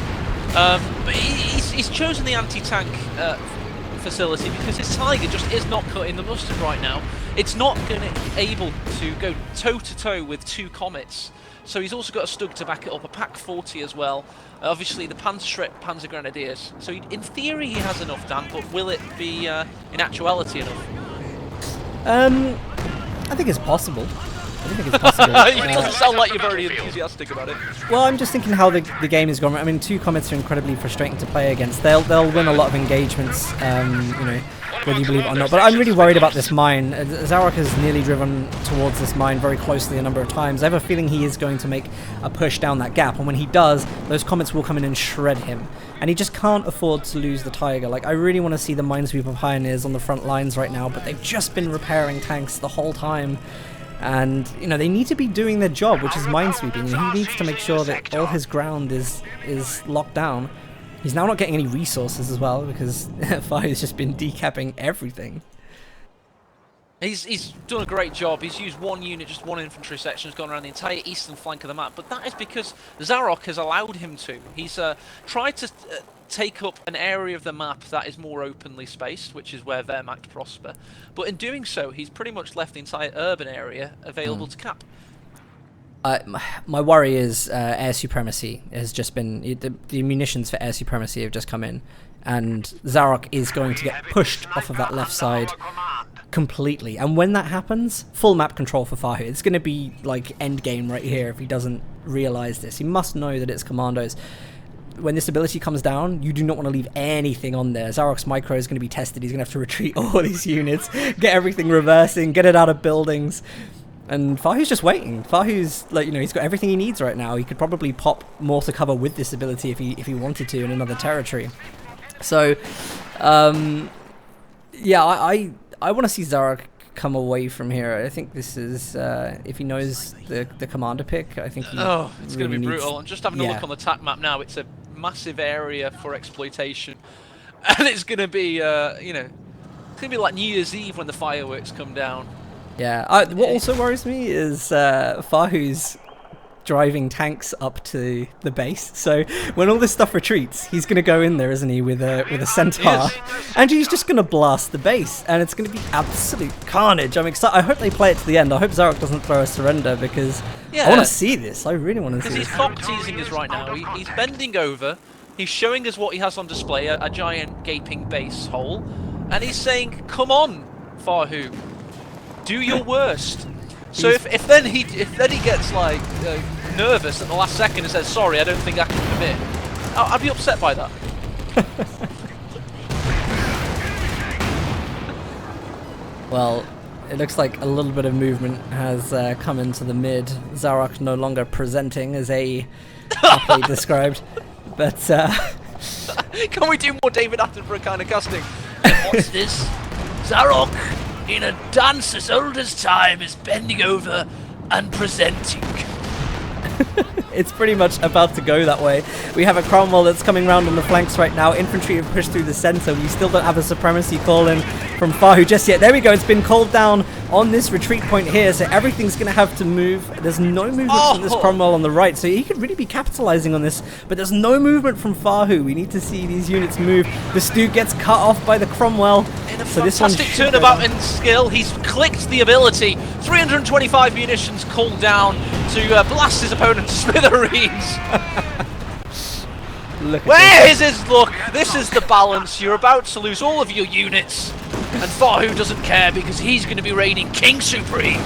But he's chosen the anti-tank facility because his Tiger just is not cutting the mustard right now. It's not able to go toe-to-toe with 2 Comets. So he's also got a Stug to back it up, a Pack 40 as well. Obviously the Panzerschreck Panzer Grenadiers. So in theory he has enough, Dan, but will it be in actuality enough? I think it's possible. It doesn't sound like you're very enthusiastic about it. Well, I'm just thinking how the game is going. I mean, 2 Comets are incredibly frustrating to play against. They'll win a lot of engagements, you know, whether you believe it or not. But I'm really worried about this mine. Zarok has nearly driven towards this mine very closely a number of times. I have a feeling he is going to make a push down that gap, and when he does, those Comets will come in and shred him. And he just can't afford to lose the Tiger. Like, I really want to see the Minesweeper Pioneers on the front lines right now, but they've just been repairing tanks the whole time. And, you know, they need to be doing their job, which is minesweeping. He needs to make sure that all his ground is locked down. He's now not getting any resources as well, because Fahu's just been decapping everything. He's done a great job. He's used 1 unit, just 1 infantry section, has gone around the entire eastern flank of the map. But that is because Zarok has allowed him to. He's tried to take up an area of the map that is more openly spaced, which is where Wehrmacht prosper. But in doing so, he's pretty much left the entire urban area available to cap. My worry is air supremacy has just been... The munitions for air supremacy have just come in. And Zarok is going to get pushed off of that left side completely. And when that happens, full map control for Fahu. It's going to be like endgame right here if he doesn't realize this. He must know that it's commandos. When this ability comes down, you do not want to leave anything on there. Zarok's micro is going to be tested. He's going to have to retreat all these units, get everything reversing, get it out of buildings. And Fahu's just waiting. Fahu's like, you know, he's got everything he needs right now. He could probably pop more to cover with this ability if he wanted to in another territory. So, yeah, I want to see Zarok come away from here. I think this is, if he knows the commander pick, I think he it's really going to be brutal. needs... I'm just having a look on the attack map now. It's a massive area for exploitation. And it's going to be, you know, it's going to be like New Year's Eve when the fireworks come down. Yeah, what also worries me is Fahu's driving tanks up to the base. So when all this stuff retreats, he's going to go in there, isn't he, with a centaur, yes. And he's just going to blast the base, and it's going to be absolute carnage. I'm excited. I hope they play it to the end. I hope Zarok doesn't throw a surrender because I want to see this. I really want to see this. Because he's cock teasing us right now. He's bending over. He's showing us what he has on display, a giant gaping base hole, and he's saying, "Come on, Fahu, do your worst." So if then he gets like nervous at the last second and says, "Sorry, I don't think I can commit," I'd be upset by that. Well, it looks like a little bit of movement has come into the mid. Zarok no longer presenting as a aptly described, but can we do more David Attenborough kind of casting? And what's this? Zarok, in a dance as old as time, is bending over and presenting. It's pretty much about to go that way. We have a Cromwell that's coming round on the flanks right now. Infantry have pushed through the centre. We still don't have a supremacy call in from Fahu just yet. There we go. It's been called down on this retreat point here, so everything's going to have to move. There's no movement from this Cromwell on the right, so he could really be capitalising on this, but there's no movement from Fahu. We need to see these units move. The Stu gets cut off by the Cromwell. So this fantastic turnabout in skill. He's clicked the ability. 325 munitions called down to blast his opponent to smithereens. Where is his look? This is the balance. You're about to lose all of your units, and Fahu doesn't care because he's going to be reigning King Supreme.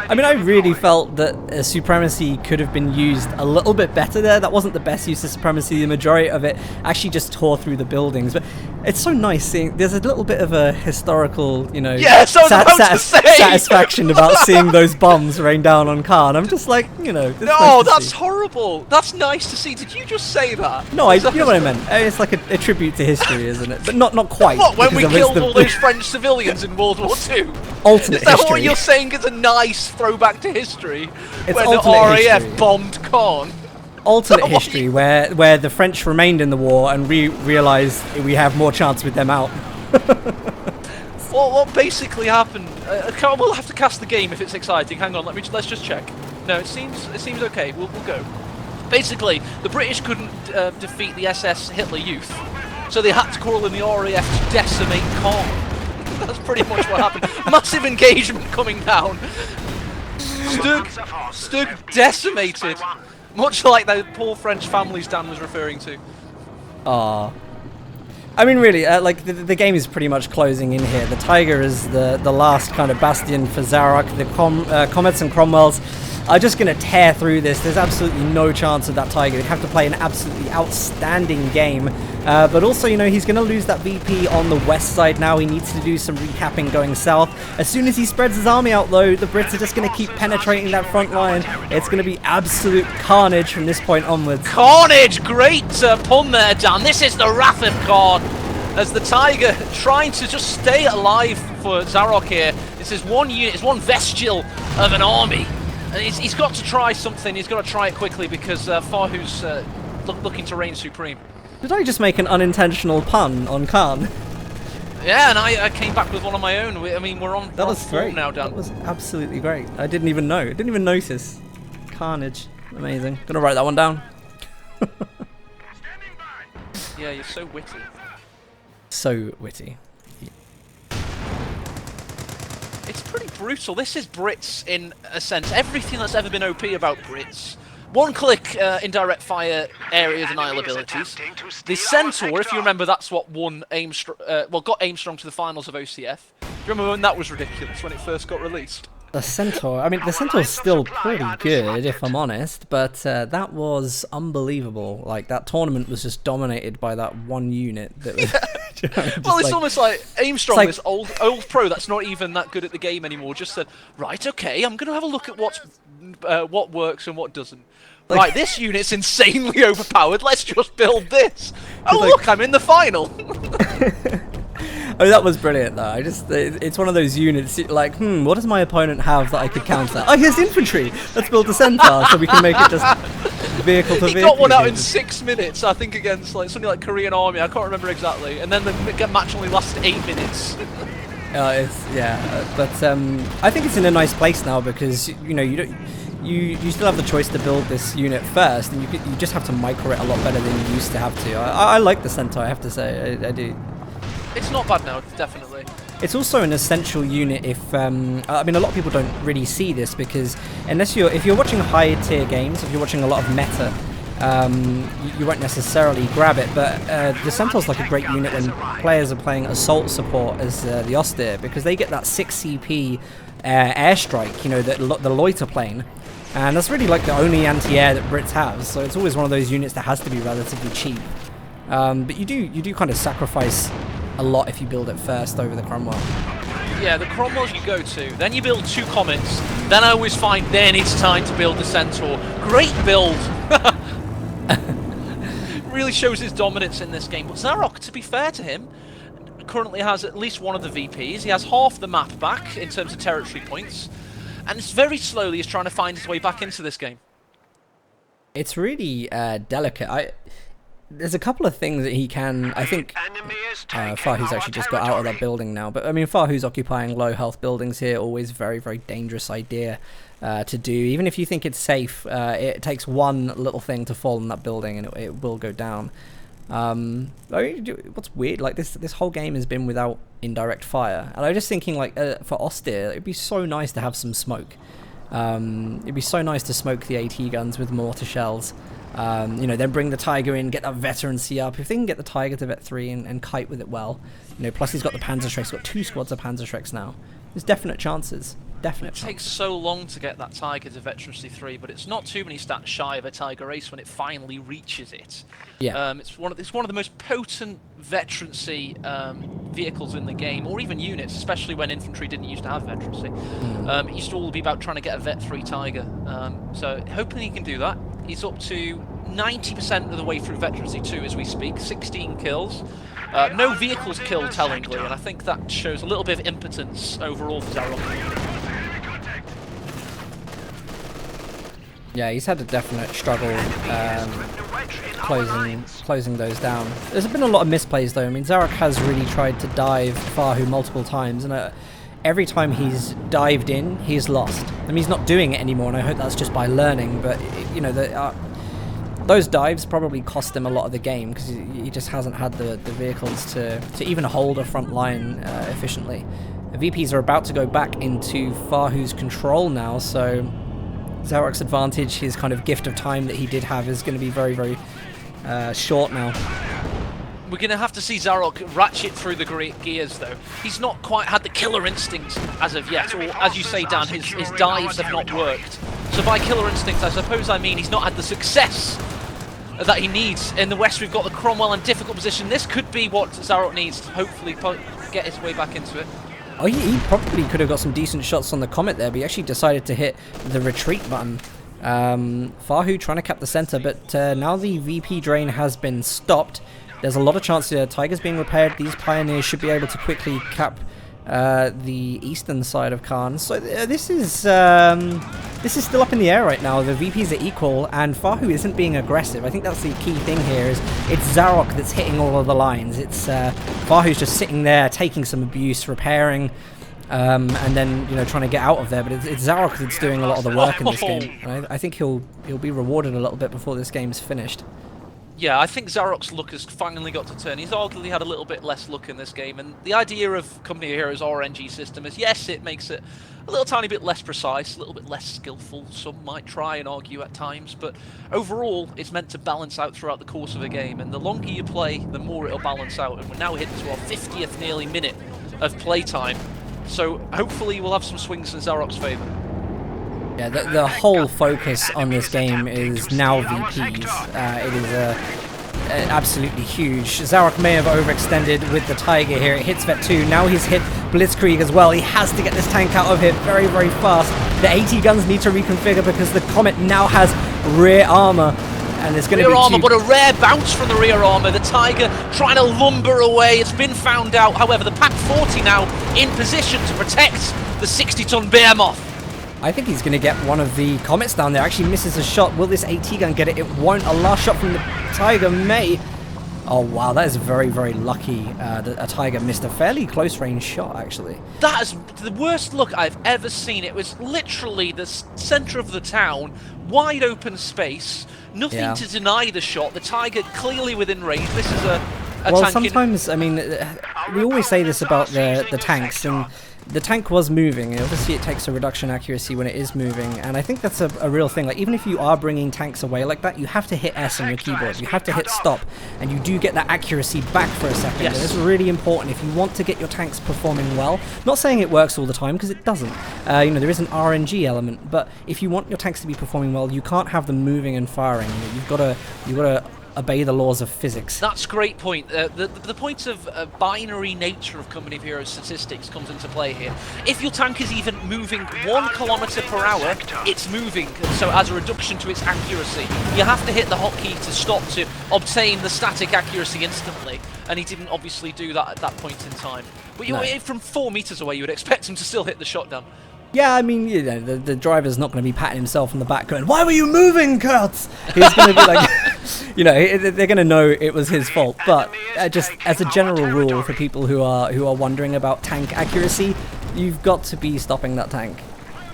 I mean, I really felt that Supremacy could have been used a little bit better there. That wasn't the best use of Supremacy. The majority of it actually just tore through the buildings. But it's so nice seeing... There's a little bit of a historical, you know... Yes, satisfaction about seeing those bombs rain down on Khan. I'm just like, you know... No, that's horrible. That's nice to see. Did you just say that? No, you know what I meant. It's like a tribute to history, isn't it? But not quite. What, when we killed all those French civilians in World War II? Alternate Is that history. what you're saying is a nice throwback to history? It's where the RAF history. bombed Caen? Alternate history, where the French remained in the war and we realised we have more chance with them out. Well, what basically happened? We'll have to cast the game if it's exciting. Hang on, let's just check. No, it seems okay. We'll go. Basically, the British couldn't defeat the SS Hitler Youth, so they had to call in the RAF to decimate Caen. That's pretty much what happened. Massive engagement coming down. Stug decimated. Much like the poor French families Dan was referring to. Aww. I mean, really, like, the game is pretty much closing in here. The Tiger is the last kind of bastion for Zarok. The Comets and Cromwells are just going to tear through this. There's absolutely no chance of that Tiger. They have to play an absolutely outstanding game. But also, you know, he's going to lose that VP on the west side now. He needs to do some recapping going south. As soon as he spreads his army out, though, the Brits are just going to keep penetrating that front line. It's going to be absolute carnage from this point onwards. Carnage! Great pun there, Dan. This is the Wrath of God. As the Tiger trying to just stay alive for Zarok here. This is one unit, it's one vestigial of an army. And he's got to try something. He's got to try it quickly because Fahu's looking to reign supreme. Did I just make an unintentional pun on Khan? Yeah, and I came back with one of my own. I mean, we're on that was great. Now, Dan. That was absolutely great. I didn't even know. I didn't even notice. Carnage. Amazing. Gonna write that one down. Yeah, you're so witty. So witty. It's pretty brutal. This is Brits in a sense. Everything that's ever been OP about Brits. One-click indirect fire area denial abilities. The Centaur, if you remember, that's what won got Aimstrong to the finals of OCF. Do you remember when that was ridiculous, when it first got released? The Centaur, I mean, the Centaur's still pretty good, if I'm honest, but that was unbelievable. Like, that tournament was just dominated by that one unit. That was well, it's like, almost like Aimstrong, like, this old pro that's not even that good at the game anymore, just said, right, okay, I'm going to have a look at what works and what doesn't. Like, right, this unit's insanely overpowered, let's just build this. Oh, like, look, I'm in the final. Oh, that was brilliant, though. It's one of those units, like, what does my opponent have that I could counter? Oh, here's infantry! Let's build a centaur so we can make it just vehicle to vehicle. He got one out in 6 minutes, I think, against like something like Korean Army, I can't remember exactly. And then the match only lasted 8 minutes. But I think it's in a nice place now because, you know, you still have the choice to build this unit first, and you just have to micro it a lot better than you used to have to. I like the centaur, I have to say, I do. It's not bad now, definitely. It's also an essential unit if, I mean, a lot of people don't really see this because if you're watching high tier games, if you're watching a lot of meta, you won't necessarily grab it, but the Centaur's like a great unit when players are playing assault support as the Austere, because they get that 6 CP airstrike, you know, the loiter plane, and that's really like the only anti-air that Brits have, so it's always one of those units that has to be relatively cheap. But you do kind of sacrifice a lot if you build it first over the Cromwell. Yeah, the Cromwells you go to, then you build 2 Comets, then I always find then it's time to build the Centaur. Great build! Really shows his dominance in this game. But Zarok, to be fair to him, currently has at least one of the VPs. He has half the map back in terms of territory points, and it's very slowly he's trying to find his way back into this game. It's really delicate. There's a couple of things that he can, I think, Fahu's actually just got out of that building now, but I mean, Fahu's occupying low health buildings here, always very, very dangerous idea to do. Even if you think it's safe, it takes one little thing to fall in that building and it will go down. What's weird, like this whole game has been without indirect fire, and I'm just thinking, like, for Austere, it'd be so nice to have some smoke. It'd be so nice to smoke the AT guns with mortar shells. You know, then bring the Tiger in, get that veterancy up. If they can get the Tiger to vet 3 and kite with it well, you know, plus he's got the Panzerschrecks, he's got 2 squads of Panzerschrecks now. There's definite chances. It takes so long to get that Tiger to veterancy 3, but it's not too many stats shy of a Tiger Ace when it finally reaches it. Yeah. It's one of the most potent veterancy vehicles in the game, or even units, especially when infantry didn't used to have veterancy. It used to all be about trying to get a vet 3 Tiger. So hoping he can do that. He's up to 90% of the way through veterancy 2 as we speak, 16 kills. No vehicles killed, tellingly, and I think that shows a little bit of impotence overall for Zarok. Yeah, he's had a definite struggle closing those down. There's been a lot of misplays though. I mean, Zarok has really tried to dive Fahu multiple times, and every time he's dived in, he's lost. I mean, he's not doing it anymore, and I hope that's just by learning, but, you know, those dives probably cost him a lot of the game, because he just hasn't had the vehicles to even hold a front line efficiently. The VPs are about to go back into Fahu's control now, so Zarok's advantage, his kind of gift of time that he did have, is going to be very, very short now. We're going to have to see Zarok ratchet through the great gears, though. He's not quite had the killer instinct as of yet, or as you say, Dan, his dives have not worked. So by killer instinct, I suppose I mean he's not had the success that he needs. In the West, we've got the Cromwell in difficult position. This could be what Zarok needs to hopefully get his way back into it. Oh, he probably could have got some decent shots on the Comet there, but he actually decided to hit the retreat button. Fahu trying to cap the center, but now the VP drain has been stopped. There's a lot of chance Tiger's being repaired. These Pioneers should be able to quickly cap the eastern side of Khan. So this is still up in the air right now. The VPs are equal, and Fahu isn't being aggressive. I think that's the key thing here. Is it's Zarok that's hitting all of the lines. It's Fahu's just sitting there taking some abuse, repairing, and then, you know, trying to get out of there. But it's Zarok that's doing a lot of the work in this game. And I think he'll be rewarded a little bit before this game's finished. Yeah, I think Zarok's luck has finally got to turn. He's arguably had a little bit less luck in this game, and the idea of Company of Heroes RNG system is, yes, it makes it a little tiny bit less precise, a little bit less skillful, some might try and argue at times, but overall it's meant to balance out throughout the course of a game, and the longer you play, the more it'll balance out, and we're now hitting to our 50th nearly minute of playtime, so hopefully we'll have some swings in Zarok's favour. Yeah, the whole focus on this game is now VPs. It is absolutely huge. Zarok may have overextended with the Tiger here. It hits Vet 2. Now he's hit Blitzkrieg as well. He has to get this tank out of here very, very fast. The AT guns need to reconfigure because the Comet now has rear armor. And it's going to be armor, but a rare bounce from the rear armor. The Tiger trying to lumber away. It's been found out. However, the Pack 40 now in position to protect the 60-ton Behemoth. I think he's going to get one of the Comets down there. Actually misses a shot. Will this AT gun get it? It won't. A last shot from the Tiger may. Oh, wow. That is very, very lucky. A Tiger missed a fairly close range shot, actually. That is the worst look I've ever seen. It was literally the center of the town, wide open space, nothing to deny the shot. The Tiger clearly within range. This is a well, tank sometimes, I mean, we always say this about the tanks, and the tank was moving, and obviously it takes a reduction accuracy when it is moving, and I think that's a real thing. Like, even if you are bringing tanks away like that, you have to hit S on your keyboard, you have to hit stop, and you do get that accuracy back for a second. Yes. And it's really important if you want to get your tanks performing well. Not saying it works all the time, because it doesn't. You know, there is an RNG element, but if you want your tanks to be performing well, you can't have them moving and firing. You've got to obey the laws of physics. That's a great point. The point of binary nature of Company of Heroes statistics comes into play here. If your tank is even moving 1 kilometer per hour, it's moving, so as a reduction to its accuracy. You have to hit the hotkey to stop to obtain the static accuracy instantly, and he didn't obviously do that at that point in time. But from 4 meters away, you would expect him to still hit the shotgun. Yeah, I mean, you know, the driver's not going to be patting himself on the back going, "Why were you moving, Kurtz?" He's going to be like, you know, they're going to know it was his fault. But just as a general rule for people who are wondering about tank accuracy, you've got to be stopping that tank.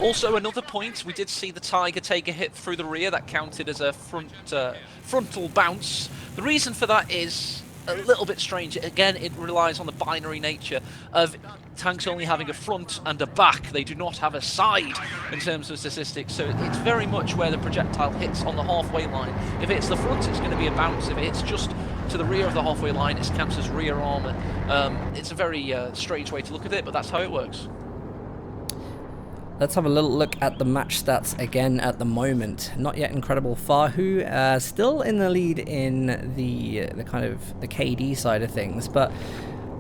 Also, another point, we did see the Tiger take a hit through the rear that counted as a frontal bounce. The reason for that is a little bit strange. Again, it relies on the binary nature of tanks only having a front and a back. They do not have a side in terms of statistics, so it's very much where the projectile hits on the halfway line. If it's the front, it's going to be a bounce. If it's just to the rear of the halfway line, it's counts as rear armor. It's a very strange way to look at it, but that's how it works. Let's have a little look at the match stats again at the moment. Not yet incredible. Fahu still in the lead in the kind of the KD side of things, but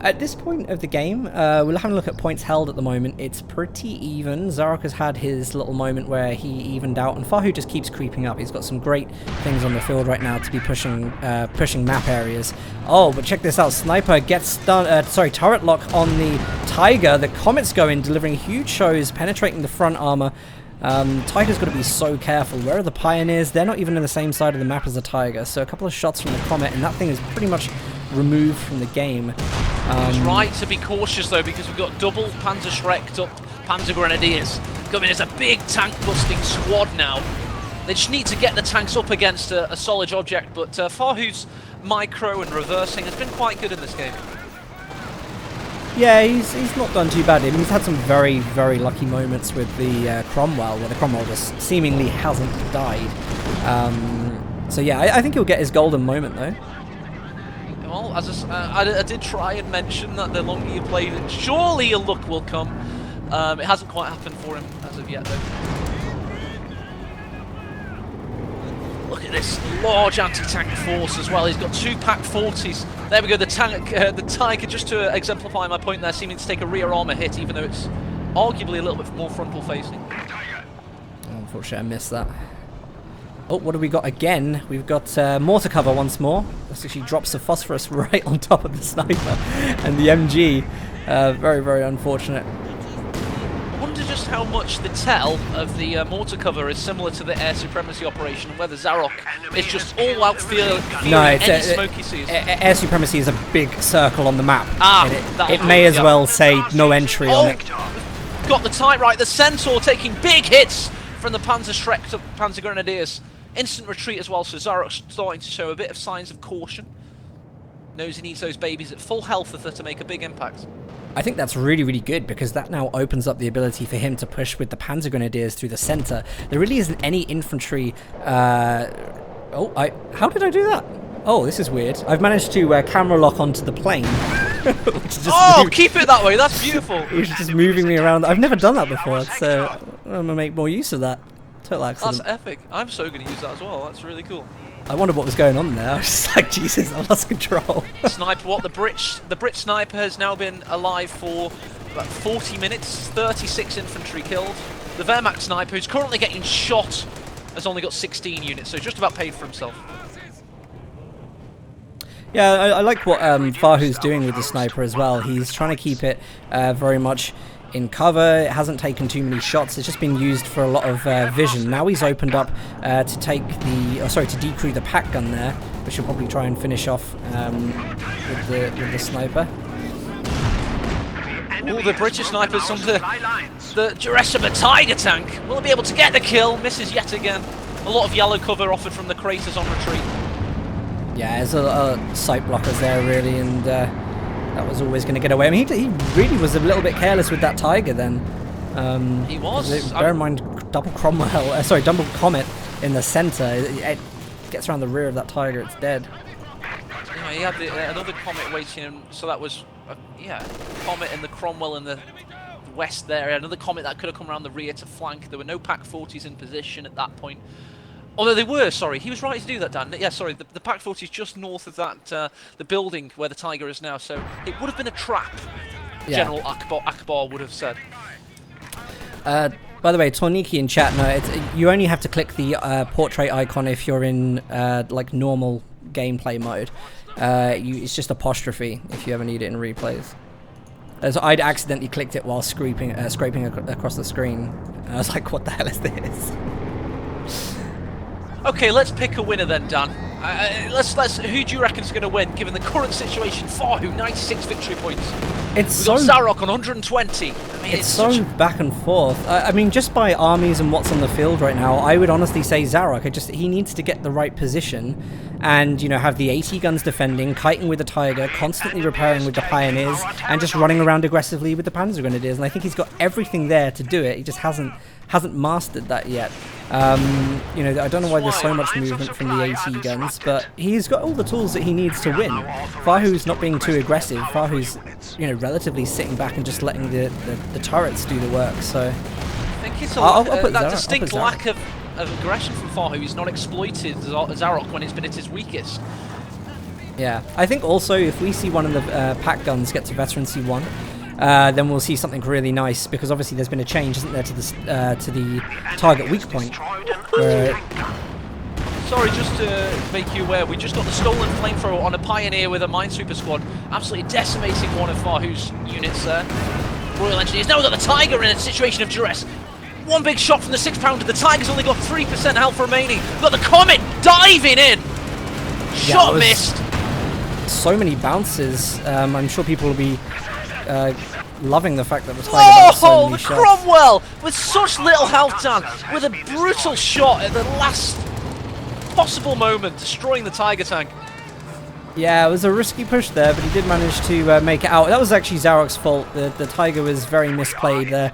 at this point of the game, we're having a look at points held at the moment. It's pretty even. Zarok has had his little moment where he evened out, and Fahu just keeps creeping up. He's got some great things on the field right now to be pushing map areas. Oh, but check this out. Sniper gets turret lock on the Tiger. The Comets go in, delivering huge shows, penetrating the front armor. Tiger's got to be so careful. Where are the Pioneers? They're not even on the same side of the map as the Tiger, so a couple of shots from the Comet, and that thing is pretty much removed from the game. It's right to be cautious though, because we've got double Panzer Schrecked up Panzer Grenadiers coming as a big tank busting squad now. They just need to get the tanks up against a solid object, but Fahu's micro and reversing has been quite good in this game. Yeah, he's not done too badly. I mean, he's had some very, very lucky moments with the Cromwell, where the Cromwell just seemingly hasn't died. So yeah, I think he'll get his golden moment though. Well, as I did try and mention that the longer you play, surely a look will come. It hasn't quite happened for him as of yet, though. Look at this large anti-tank force as well. He's got 2 Pack 40s. There we go. The Tiger, just to exemplify my point there, seeming to take a rear armor hit, even though it's arguably a little bit more frontal facing. Unfortunately, I missed that. Oh, what do we got again? We've got mortar cover once more. This actually drops the phosphorus right on top of the sniper and the MG. Very, very unfortunate. I wonder just how much the tell of the mortar cover is similar to the air supremacy operation, and whether Zarok is just all out feeling any smoke he sees. Air supremacy is a big circle on the map. It may as well say no entry on it. Got the tight right. The Centaur taking big hits from the Panzer Schreck to Panzer Grenadiers. Instant retreat as well, so Zarok's starting to show a bit of signs of caution. Knows he needs those babies at full health with her to make a big impact. I think that's really, really good because that now opens up the ability for him to push with the Panzer Grenadiers through the center. There really isn't any infantry. How did I do that? Oh, this is weird. I've managed to camera lock onto the plane. Keep it that way. That's beautiful. Which is just moving me around. I've never done that before, so I'm gonna make more use of that. Total accident. That's epic. I'm so gonna use that as well. That's really cool. I wondered what was going on there. I was just like, Jesus, I lost control. Sniper, what? The Brit sniper has now been alive for about 40 minutes, 36 infantry killed. The Wehrmacht sniper, who's currently getting shot, has only got 16 units, so just about paid for himself. Yeah, I like what Fahu's doing with the sniper as well. He's trying to keep it very much in cover. It hasn't taken too many shots. It's just been used for a lot of vision. Now he's opened up to take the, to decrew the pack gun there, which will probably try and finish off with the sniper. All the British snipers on the Jerusalem Tiger tank. Will be able to get the kill? Misses yet again. A lot of yellow cover offered from the craters on retreat. Yeah, there's a lot of sight blockers there really, and that was always going to get away. I mean, he really was a little bit careless with that Tiger then. He was. Bear in mind, double Comet in the center. It gets around the rear of that Tiger, it's dead. Yeah, he had another Comet waiting him, so that was, Comet and the Cromwell in the west there. Another Comet that could have come around the rear to flank. There were no Pack 40s in position at that point. Although they were, sorry, he was right to do that, Dan. Yeah, sorry, the Pack 40 is just north of that, the building where the Tiger is now, so it would have been a trap, yeah. General Akbar would have said. By the way, Torniki in chat, no, you only have to click the portrait icon if you're in like normal gameplay mode. It's just apostrophe if you ever need it in replays. So I'd accidentally clicked it while scraping across the screen. I was like, what the hell is this? Okay, let's pick a winner then, Dan. Who do you reckon is going to win, given the current situation? Fahu, 96 victory points. We've got Zarok on 120. I mean, it's so back and forth. I mean, just by armies and what's on the field right now, I would honestly say Zarok. He needs to get the right position, and have the 80 guns defending, kiting with the Tiger, constantly repairing with the Pioneers, and just running around aggressively with the Panzer Grenadiers. And I think he's got everything there to do it. He just hasn't mastered that yet. I don't know why there's so much movement from the 80 guns, but he's got all the tools that he needs to win. Fahu's not being too aggressive. Fahu's, relatively sitting back and just letting the turrets do the work. So I think it's that distinct lack of aggression from Fahu. He's not exploited Zarok when it's been at his weakest. Yeah, I think also if we see one of the pack guns get to veterancy 1, then we'll see something really nice, because obviously there's been a change, isn't there, to the target weak point. Sorry, just to make you aware, we just got the stolen flamethrower on a Pioneer with a Minesweeper squad, absolutely decimating one of Fahu's units there. Royal Engineers now got the Tiger in a situation of duress. One big shot from the 6-pounder, the Tiger's only got 3% health remaining. We've got the Comet diving in! Shot missed! So many bounces. I'm sure people will be loving the fact that the Tiger got so many shots. Cromwell with such little health, Dan, with a brutal shot at the last possible moment, destroying the Tiger tank. Yeah, it was a risky push there, but he did manage to make it out. That was actually Zarok's fault. The Tiger was very misplayed there.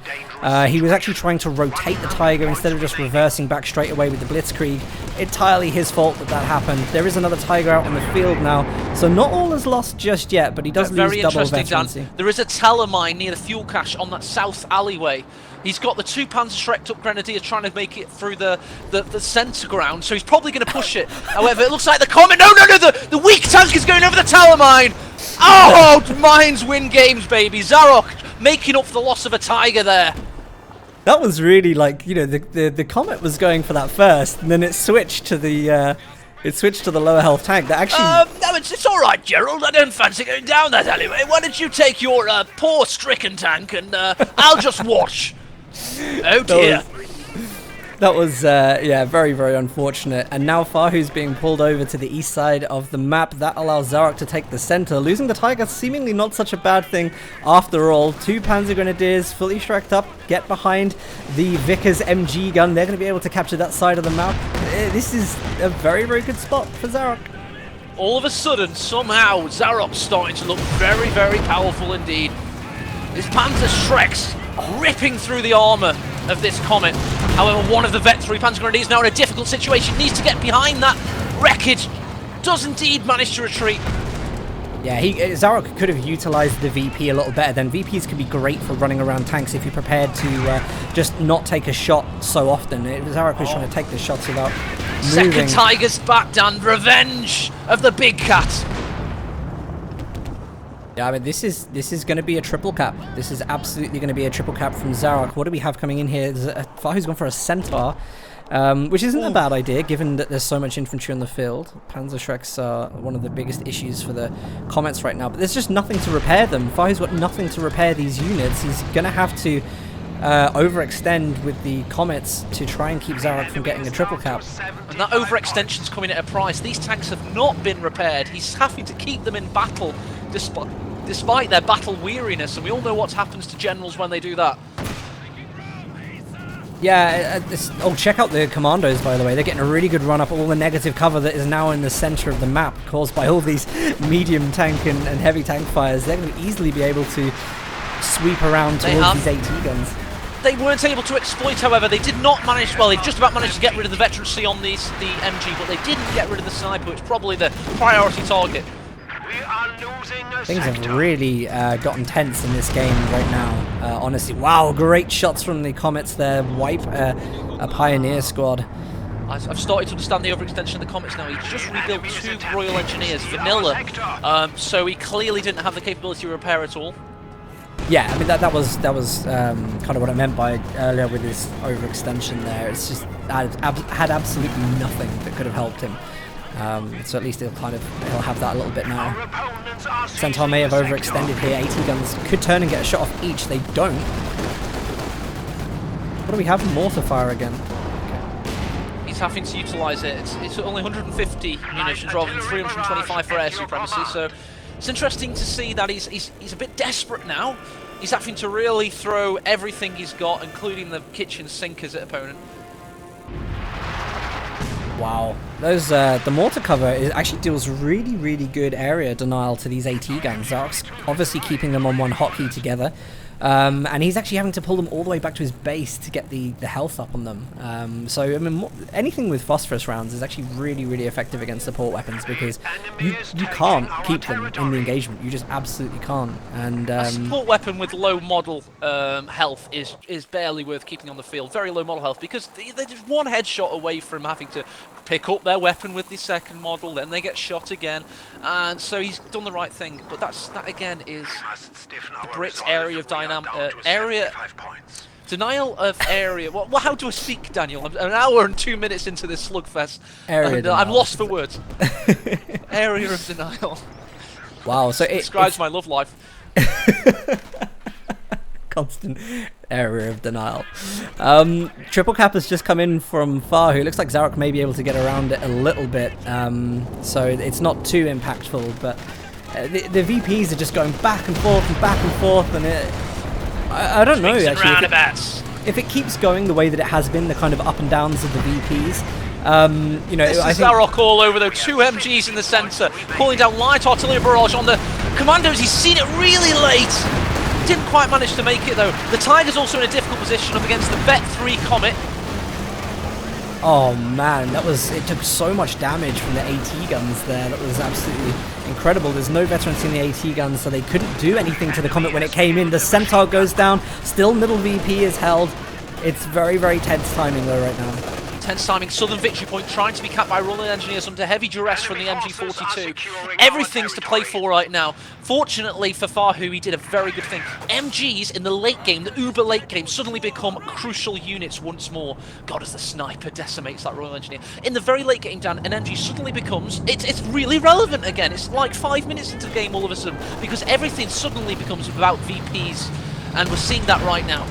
He was actually trying to rotate the Tiger instead of just reversing back straight away with the Blitzkrieg. Entirely his fault that happened. There is another Tiger out on the field now, so not all is lost just yet, but he does lose double veterancy. Dan. There is a telemine near the fuel cache on that south alleyway. He's got the 2 Panzer up Grenadiers trying to make it through the centre ground, so he's probably going to push it. However, it looks like the Comet... No, the weak tank is going over the telemine! Oh, mines win games, baby. Zarok making up for the loss of a Tiger there. That was really like, the Comet was going for that first, and then it switched to the... lower health tank. That actually... No, it's all right, Gerald. I don't fancy going down that alleyway. Why don't you take your poor stricken tank and I'll just watch. Oh dear. That was, yeah, very, very unfortunate. And now Fahu's being pulled over to the east side of the map. That allows Zarok to take the center. Losing the Tiger, seemingly not such a bad thing after all. 2 Panzer Grenadiers fully shreked up, get behind the Vickers MG gun. They're going to be able to capture that side of the map. This is a very, very good spot for Zarok. All of a sudden, somehow, Zarok's starting to look very, very powerful indeed. His Panzer Shreks ripping through the armor of this Comet. However, one of the Vet 3 Panzer Grenadiers now in a difficult situation, needs to get behind that wreckage. Does indeed manage to retreat. Yeah, Zarok could have utilized the VP a little better. Then VPs can be great for running around tanks if you're prepared to just not take a shot so often. Zarok was trying to take the shots without moving. Second Tiger's back down. Revenge of the big cat. Yeah, I mean, this is going to be a triple cap. This is absolutely going to be a triple cap from Zarok. What do we have coming in here? Fahu's gone for a Centaur, which isn't a bad idea, given that there's so much infantry on the field. Panzer Shreks are one of the biggest issues for the Comets right now, but there's just nothing to repair them. Fahu's got nothing to repair these units. He's going to have to overextend with the Comets to try and keep Zarok from getting a triple cap. And that overextension's coming at a price. These tanks have not been repaired. He's having to keep them in battle despite their battle weariness, and we all know what happens to generals when they do that. Yeah, check out the commandos, by the way. They're getting a really good run up all the negative cover that is now in the center of the map, caused by all these medium tank and heavy tank fires. They're going to easily be able to sweep around towards these AT guns. They weren't able to exploit, however. They did not manage, well, they just about managed to get rid of the veterancy on the MG, but they didn't get rid of the sniper, which is probably the priority target. We are losing a Things have sector. really gotten tense in this game right now, honestly. Wow, great shots from the Comets there. Wipe a Pioneer squad. I've started to understand the overextension of the Comets now. He's just rebuilt 2 Royal Engineers, vanilla, so he clearly didn't have the capability to repair at all. Yeah, I mean, that was kind of what I meant by earlier with his overextension there. It's just had absolutely nothing that could have helped him. So at least he'll have that a little bit now. Centaur may have overextended here. 80 guns could turn and get a shot off each. They don't. What do we have? Mortar fire again. He's having to utilise it. It's only 150 munitions rather than 325 for air supremacy. So it's interesting to see that he's a bit desperate now. He's having to really throw everything he's got, including the kitchen sinkers at opponent. Wow, those the mortar cover actually deals really, really good area denial to these AT guns. Zarok's obviously keeping them on one hotkey together, and he's actually having to pull them all the way back to his base to get the health up on them. So I mean, anything with phosphorus rounds is actually really, really effective against support weapons, because you can't keep them in the engagement. You just absolutely can't. And a support weapon with low model health is barely worth keeping on the field. Very low model health, because they're just one headshot away from having to pick up their weapon with the second model, then they get shot again, and so he's done the right thing. But that again is the Brits' area of denial of area. Well, how do I speak, Daniel? I'm an hour and 2 minutes into this slugfest, and I'm lost for words. Area of denial. Wow, so it describes my love life. Constant area of denial. Triple cap has just come in from Fahu. It looks like Zarok may be able to get around it a little bit, so it's not too impactful, but the VPs are just going back and forth and back and forth, and I don't know actually if it keeps going the way that it has been, the kind of up and downs of the VPs. You know, this I is think Zarok all over though. 2 MGs in the centre, pulling down light artillery barrage on the commandos. He's seen it really late. Didn't quite manage to make it though. The Tiger's also in a difficult position up against the Vet 3 Comet. Oh man, it took so much damage from the AT guns there. That was absolutely incredible. There's no veterans in the AT guns, so they couldn't do anything to the Comet when it came in. The Centaur goes down, still middle VP is held. It's very, very tense timing though right now. Tense timing, Southern Victory Point trying to be capped by Royal Engineers under heavy duress from the MG42. Everything's to play for right now. Fortunately for Fahu, he did a very good thing. MGs in the late game, the uber late game, suddenly become crucial units once more. God, as the sniper decimates that Royal Engineer. In the very late game, Dan, an MG suddenly becomes, it's really relevant again. It's like 5 minutes into the game all of a sudden, because everything suddenly becomes about VPs, and we're seeing that right now.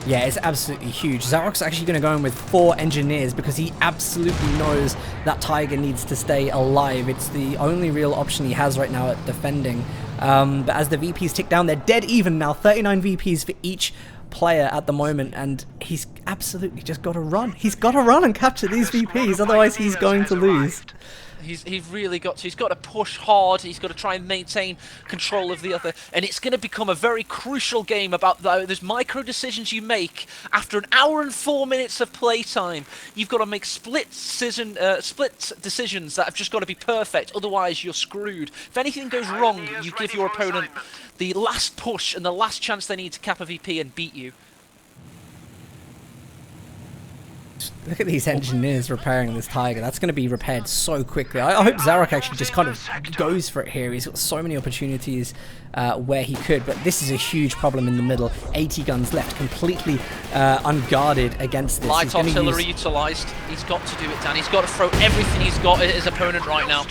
Yeah, it's absolutely huge. Zarok's actually going to go in with 4 engineers because he absolutely knows that Tiger needs to stay alive. It's the only real option he has right now at defending. But as the VPs tick down, they're dead even now. 39 VPs for each player at the moment, and he's absolutely just got to run. He's got to run and capture these VPs, otherwise he's going to lose. He's really got to. He's got to push hard. He's got to try and maintain control of the other, and it's going to become a very crucial game about those micro decisions you make after an hour and 4 minutes of playtime. You've got to make split decisions that have just got to be perfect. Otherwise, you're screwed. If anything goes wrong, you give your opponent the last push and the last chance they need to cap a VP and beat you. Look at these engineers repairing this Tiger. That's going to be repaired so quickly. I hope Zarok actually just kind of goes for it here. He's got so many opportunities where he could, but this is a huge problem in the middle. 80 guns left completely unguarded against this. Light artillery utilised. He's got to do it, Dan. He's got to throw everything he's got at his opponent right now.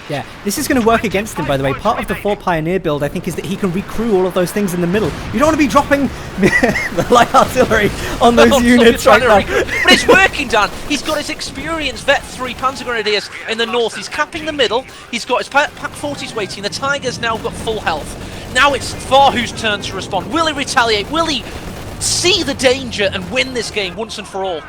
Yeah, this is going to work against him, by the way. Part of the 4 Pioneer build, I think, is that he can recrew all of those things in the middle. You don't want to be dropping the light artillery on those units right now. But it's working, Dan. He's got his experienced Vet 3 Panzer Grenadiers in the north. He's capping the middle. He's got his Pack 40s waiting. The Tiger's now got full health. Now it's Fahu's turn to respond. Will he retaliate? Will he see the danger and win this game once and for all?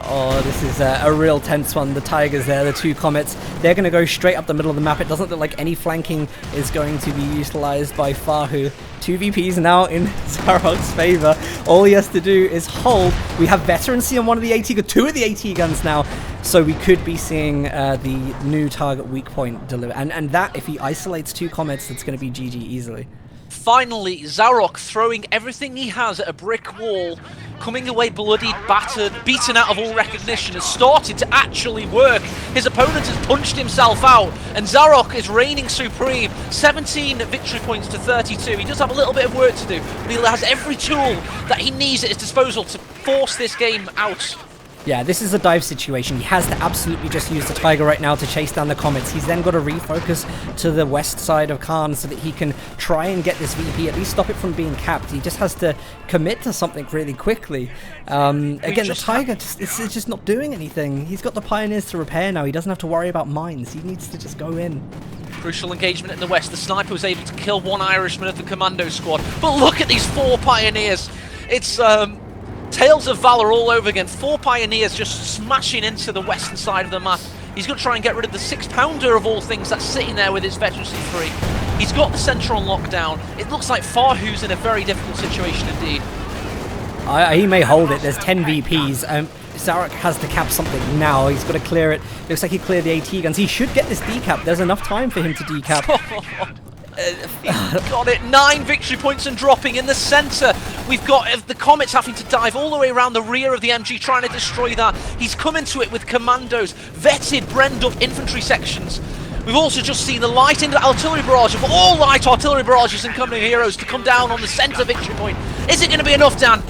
Oh, this is a real tense one. The Tigers there, the 2 Comets, they're going to go straight up the middle of the map. It doesn't look like any flanking is going to be utilized by Fahu. 2 VPs now in Zarok's favor. All he has to do is hold. We have veterancy on one of the AT, 2 of the AT guns now. So we could be seeing the new target weak point deliver. And that, if he isolates 2 Comets, that's going to be GG easily. Finally, Zarok throwing everything he has at a brick wall, coming away bloodied, battered, beaten out of all recognition, has started to actually work. His opponent has punched himself out, and Zarok is reigning supreme. 17 victory points to 32. He does have a little bit of work to do, but he has every tool that he needs at his disposal to force this game out. Yeah, this is a dive situation. He has to absolutely just use the Tiger right now to chase down the Comets. He's then got to refocus to the west side of Khan so that he can try and get this VP, at least stop it from being capped. He just has to commit to something really quickly. Again, the Tiger is just not doing anything. He's got the Pioneers to repair now. He doesn't have to worry about mines. He needs to just go in. Crucial engagement in the west. The sniper was able to kill 1 Irishman of the commando squad. But look at these 4 Pioneers. It's Tales of Valor all over again. 4 Pioneers just smashing into the western side of the map. He's going to try and get rid of the 6-pounder of all things that's sitting there with his veterancy 3. He's got the centre on lockdown. It looks like Fahu's in a very difficult situation indeed. He may hold it. There's 10 VPs. Zarok has to cap something now. He's got to clear it. Looks like he cleared the AT guns. He should get this decap. There's enough time for him to decap. He's got it. 9 victory points and dropping in the centre. We've got the Comets having to dive all the way around the rear of the MG, trying to destroy that. He's come into it with commandos, vetted, brenned up infantry sections. We've also just seen the light artillery barrage of all light artillery barrages and company heroes to come down on the centre victory point. Is it going to be enough, Dan?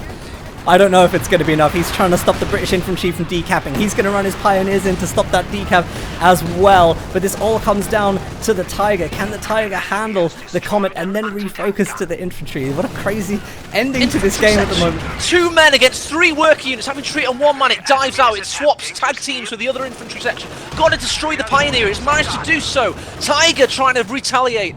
I don't know if it's going to be enough. He's trying to stop the British infantry from decapping. He's going to run his Pioneers in to stop that decap as well. But this all comes down to the Tiger. Can the Tiger handle the Comet and then refocus to the infantry? What a crazy ending to this game at the moment. 2 men against 3 worker units, having to treat on 1 man. It dives out, it swaps tag teams with the other infantry section. Got to destroy the Pioneer. It's managed to do so. Tiger trying to retaliate.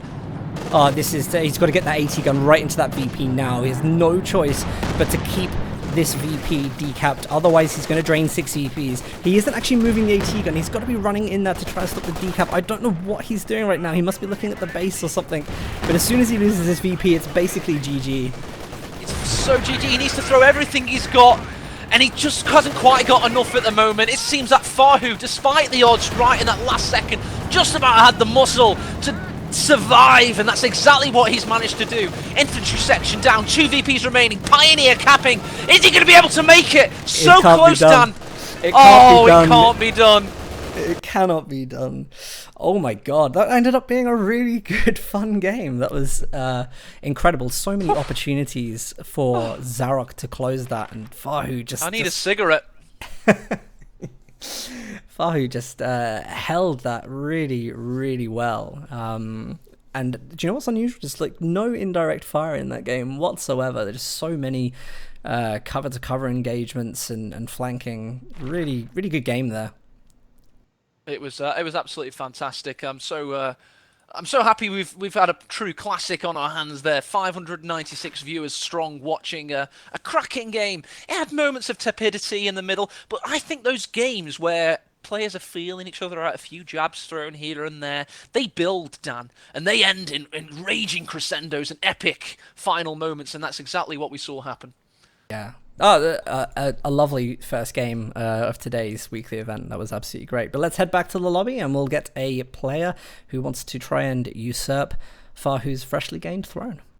Oh, he's got to get that AT gun right into that VP now. He has no choice but to keep this VP decapped, otherwise he's going to drain 6 VPs. He isn't actually moving the AT gun. He's got to be running in there to try to stop the decap. I don't know what he's doing right now. He must be looking at the base or something. But as soon as he loses his VP, it's basically GG. It's so GG. He needs to throw everything he's got, and he just hasn't quite got enough at the moment. It seems that Fahu, despite the odds right in that last second, just about had the muscle to survive, and that's exactly what he's managed to do. Infantry section down, 2 VPs remaining, Pioneer capping. Is he going to be able to make it? So close, Dan. It can't be done. It cannot be done. Oh my god, that ended up being a really good, fun game. That was incredible. So many opportunities for Zarok to close that, and Fahu just... I need a cigarette. Fahu just held that really, really well. And do you know what's unusual? Just like no indirect fire in that game whatsoever. There's so many cover-to-cover engagements and flanking. Really, really good game there. It was absolutely fantastic. I'm so happy we've had a true classic on our hands there. 596 viewers strong watching a cracking game. It had moments of tepidity in the middle, but I think those games where players are feeling each other out, a few jabs thrown here and there, they build, Dan, and they end in raging crescendos and epic final moments, and that's exactly what we saw happen. Yeah. Oh, a lovely first game of today's weekly event. That was absolutely great. But let's head back to the lobby and we'll get a player who wants to try and usurp Fahu's freshly gained throne.